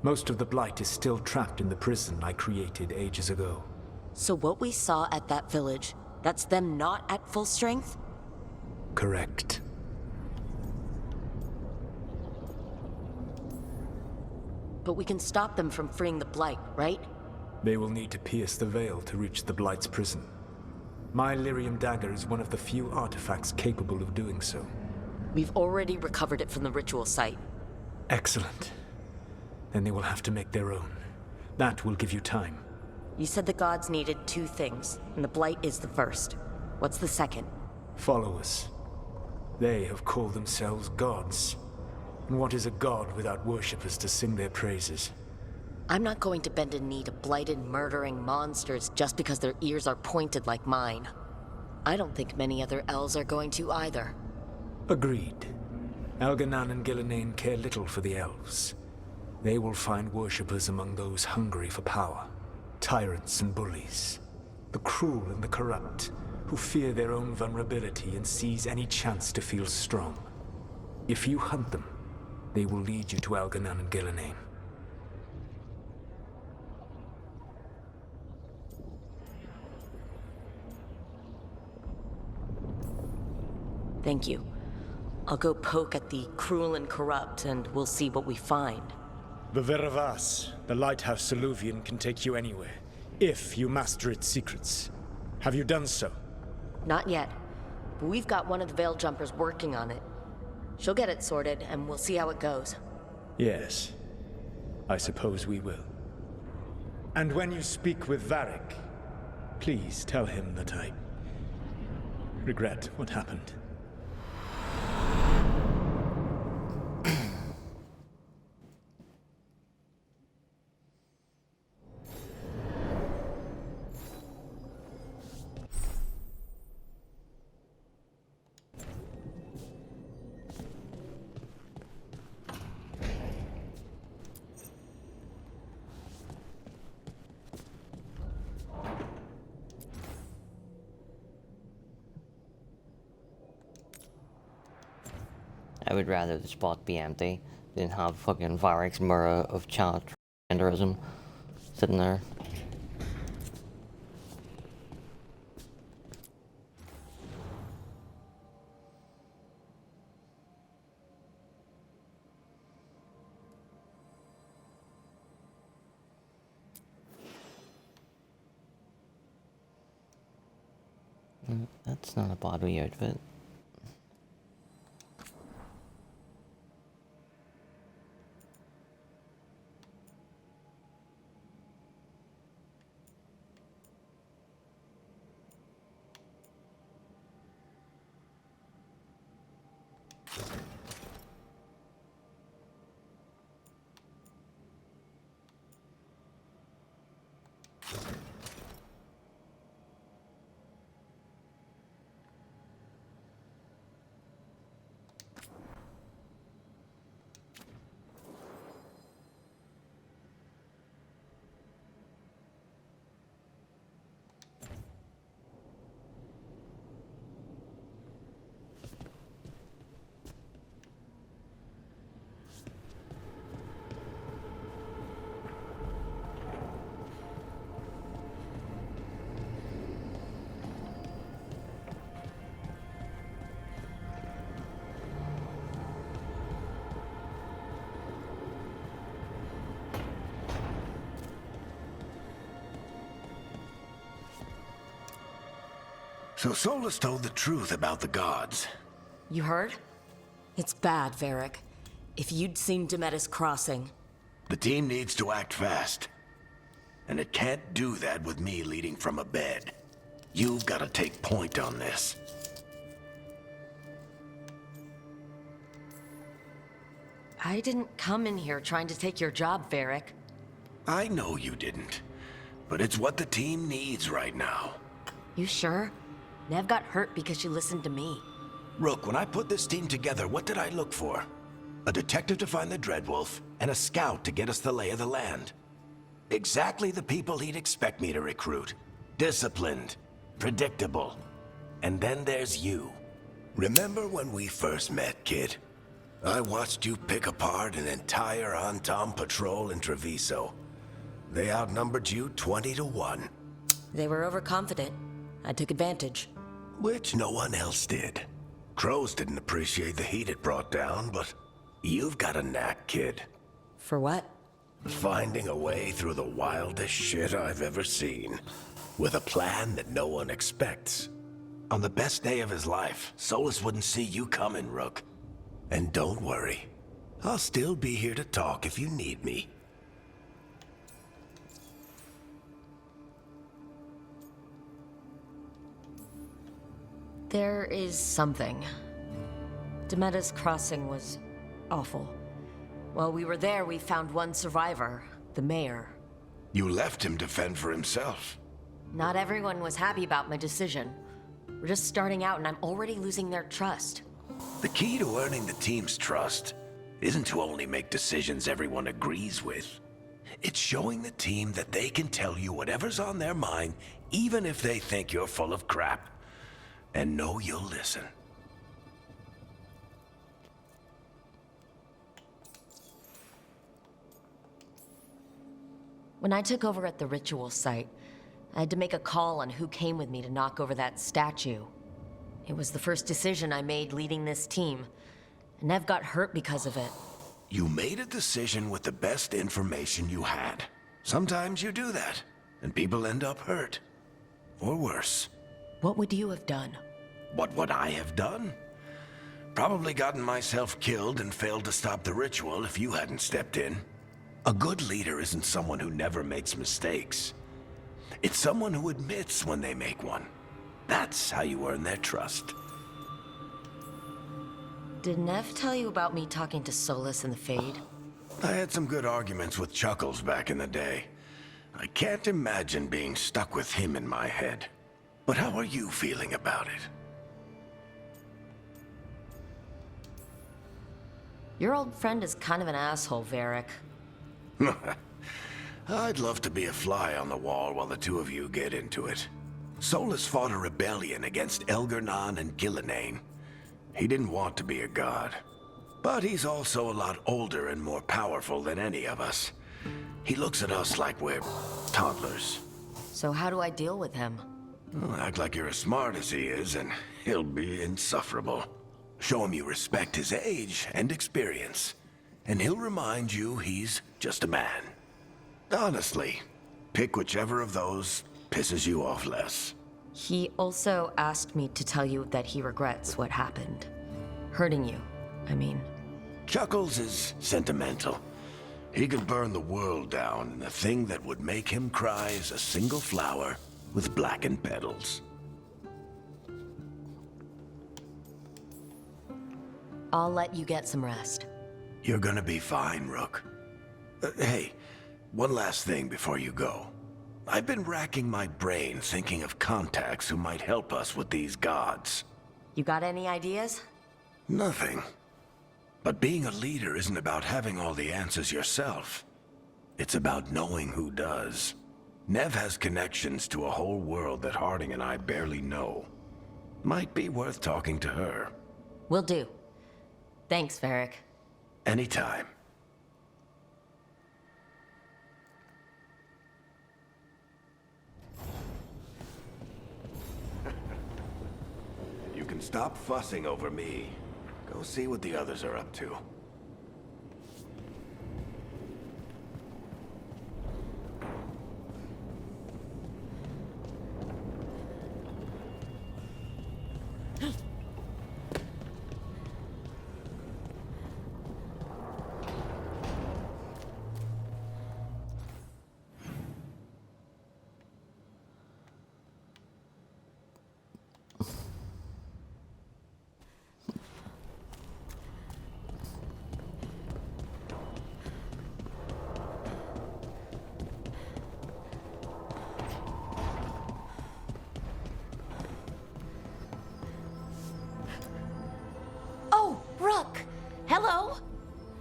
Most of the Blight is still trapped in the prison I created ages ago. So what we saw at that village, that's them not at full strength? Correct. But we can stop them from freeing the Blight, right? They will need to pierce the veil to reach the Blight's prison. My Lyrium dagger is one of the few artifacts capable of doing so. We've already recovered it from the ritual site. Excellent. Then they will have to make their own. That will give you time. You said the gods needed 2 things, and the Blight is the first. What's the second? Followers. They have called themselves gods. And what is a god without worshippers to sing their praises? I'm not going to bend a knee to blighted, murdering monsters just because their ears are pointed like mine. I don't think many other elves are going to either. Agreed. Elganon and Gillenane care little for the elves. They will find worshippers among those hungry for power. Tyrants and bullies. The cruel and the corrupt, who fear their own vulnerability and seize any chance to feel strong. If you hunt them, they will lead you to Elganon and Gillenane. Thank you. I'll go poke at the cruel and corrupt, and we'll see what we find. The Veravas, the Lighthouse Soluvian, can take you anywhere, if you master its secrets. Have you done so? Not yet, but we've got one of the Veil Jumpers working on it. She'll get it sorted, and we'll see how it goes. Yes, I suppose we will. And when you speak with Varric, please tell him that I regret what happened. I would rather the spot be empty than have fucking Varric's mirror of chat transgenderism sitting there. That's not a bad wee outfit. So Solus told the truth about the gods. You heard? It's bad, Varric. If you'd seen Demetis crossing... The team needs to act fast. And it can't do that with me leading from a bed. You've got to take point on this. I didn't come in here trying to take your job, Varric. I know you didn't, but it's what the team needs right now. You sure? Nev got hurt because she listened to me. Rook, when I put this team together, what did I look for? A detective to find the Dreadwolf, and a scout to get us the lay of the land. Exactly the people he'd expect me to recruit. Disciplined, predictable. And then there's you. Remember when we first met, kid? I watched you pick apart an entire Antom patrol in Treviso. They outnumbered you 20 to 1. They were overconfident. I took advantage. Which no one else did. Crows didn't appreciate the heat it brought down, but you've got a knack, kid. For what? Finding a way through the wildest shit I've ever seen. With a plan that no one expects. On the best day of his life, Solus wouldn't see you coming, Rook. And don't worry. I'll still be here to talk if you need me. There is something. Demeta's crossing was awful. While we were there, we found one survivor, the mayor. You left him to fend for himself. Not everyone was happy about my decision. We're just starting out and I'm already losing their trust. The key to earning the team's trust isn't to only make decisions everyone agrees with. It's showing the team that they can tell you whatever's on their mind, even if they think you're full of crap. And know you'll listen. When I took over at the ritual site, I had to make a call on who came with me to knock over that statue. It was the first decision I made leading this team, and Nev got hurt because of it. You made a decision with the best information you had. Sometimes you do that, and people end up hurt. Or worse. What would you have done? What would I have done? Probably gotten myself killed and failed to stop the ritual if you hadn't stepped in. A good leader isn't someone who never makes mistakes. It's someone who admits when they make one. That's how you earn their trust. Did Nev tell you about me talking to Solus in the Fade? I had some good arguments with Chuckles back in the day. I can't imagine being stuck with him in my head. But how are you feeling about it? Your old friend is kind of an asshole, Varric. I'd love to be a fly on the wall while the two of you get into it. Solus fought a rebellion against Elgernon and Gillenane. He didn't want to be a god. But he's also a lot older and more powerful than any of us. He looks at us like we're toddlers. So how do I deal with him? Well, act like you're as smart as he is, and he'll be insufferable. Show him you respect his age and experience, and he'll remind you he's just a man. Honestly, pick whichever of those pisses you off less. He also asked me to tell you that he regrets what happened. Hurting you, I mean. Chuckles is sentimental. He could burn the world down, and the thing that would make him cry is a single flower with blackened petals. I'll let you get some rest. You're gonna be fine, Rook. Hey, one last thing before you go. I've been racking my brain thinking of contacts who might help us with these gods. You got any ideas? Nothing. But being a leader isn't about having all the answers yourself. It's about knowing who does. Nev has connections to a whole world that Harding and I barely know. Might be worth talking to her. Will do. Thanks, Varric. Anytime. You can stop fussing over me. Go see what the others are up to.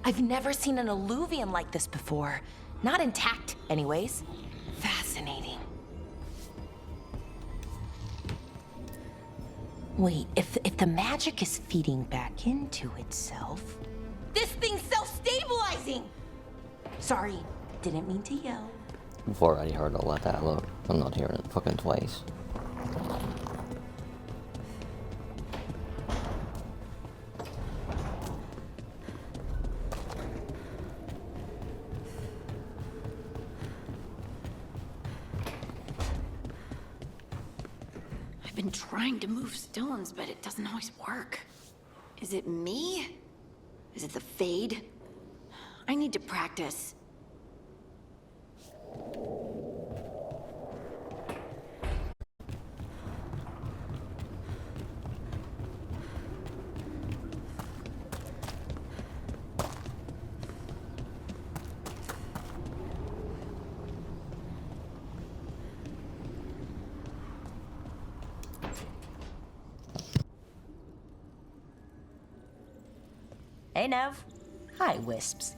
I've never seen an alluvian like this before. Not intact, anyways. Fascinating. Wait, if the magic is feeding back into itself... This thing's self-stabilizing! Sorry, didn't mean to yell. I've already heard all that dialogue. I'm not hearing it fucking twice. I've been trying to move stones, but it doesn't always work. Is it me? Is it the Fade? I need to practice. Hey, Nev. Hi, Wisps.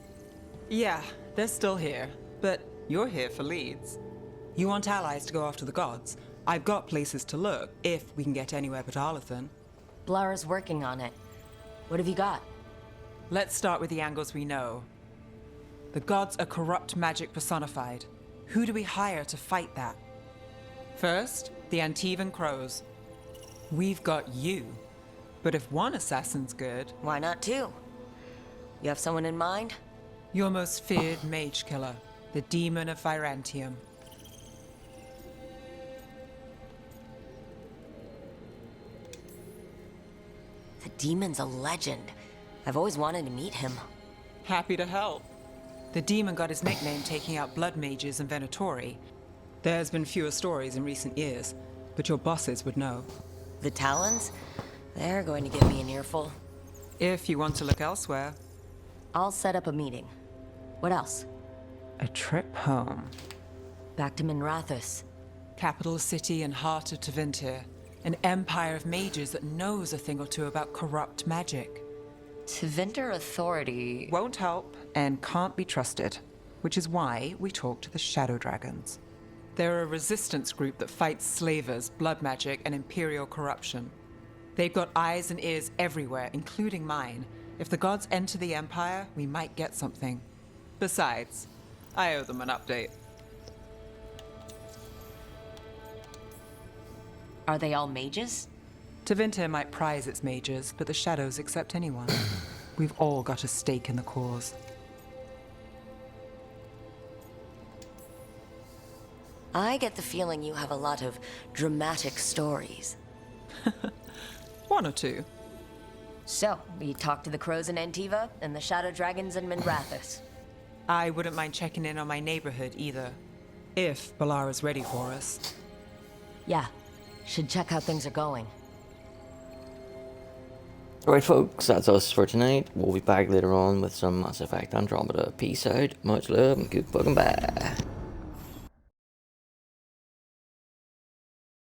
Yeah, they're still here, but you're here for leads. You want allies to go after the gods? I've got places to look, if we can get anywhere but Arlathan. Blara's working on it. What have you got? Let's start with the angles we know. The gods are corrupt magic personified. Who do we hire to fight that? First, the Antivan Crows. We've got you. But if one assassin's good... Why not two? You have someone in mind? Your most feared mage killer, the Demon of Virantium. The Demon's a legend. I've always wanted to meet him. Happy to help. The Demon got his nickname taking out blood mages and Venatori. There's been fewer stories in recent years, but your bosses would know. The Talons? They're going to give me an earful. If you want to look elsewhere. I'll set up a meeting. What else? A trip home. Back to Minrathous. Capital city and heart of Tevinter. An empire of mages that knows a thing or two about corrupt magic. Tevinter Authority... Won't help and can't be trusted. Which is why we talk to the Shadow Dragons. They're a resistance group that fights slavers, blood magic, and imperial corruption. They've got eyes and ears everywhere, including mine. If the gods enter the Empire, we might get something. Besides, I owe them an update. Are they all mages? Tevinter might prize its mages, but the Shadows accept anyone. We've all got a stake in the cause. I get the feeling you have a lot of dramatic stories. One or two. So, we talked to the Crows in Antiva and the Shadow Dragons in Minrathous. I wouldn't mind checking in on my neighborhood either. If Balara's ready for us. Yeah, should check how things are going. Alright folks, that's us for tonight. We'll be back later on with some Mass Effect Andromeda. Peace out, much love, and good fucking bye.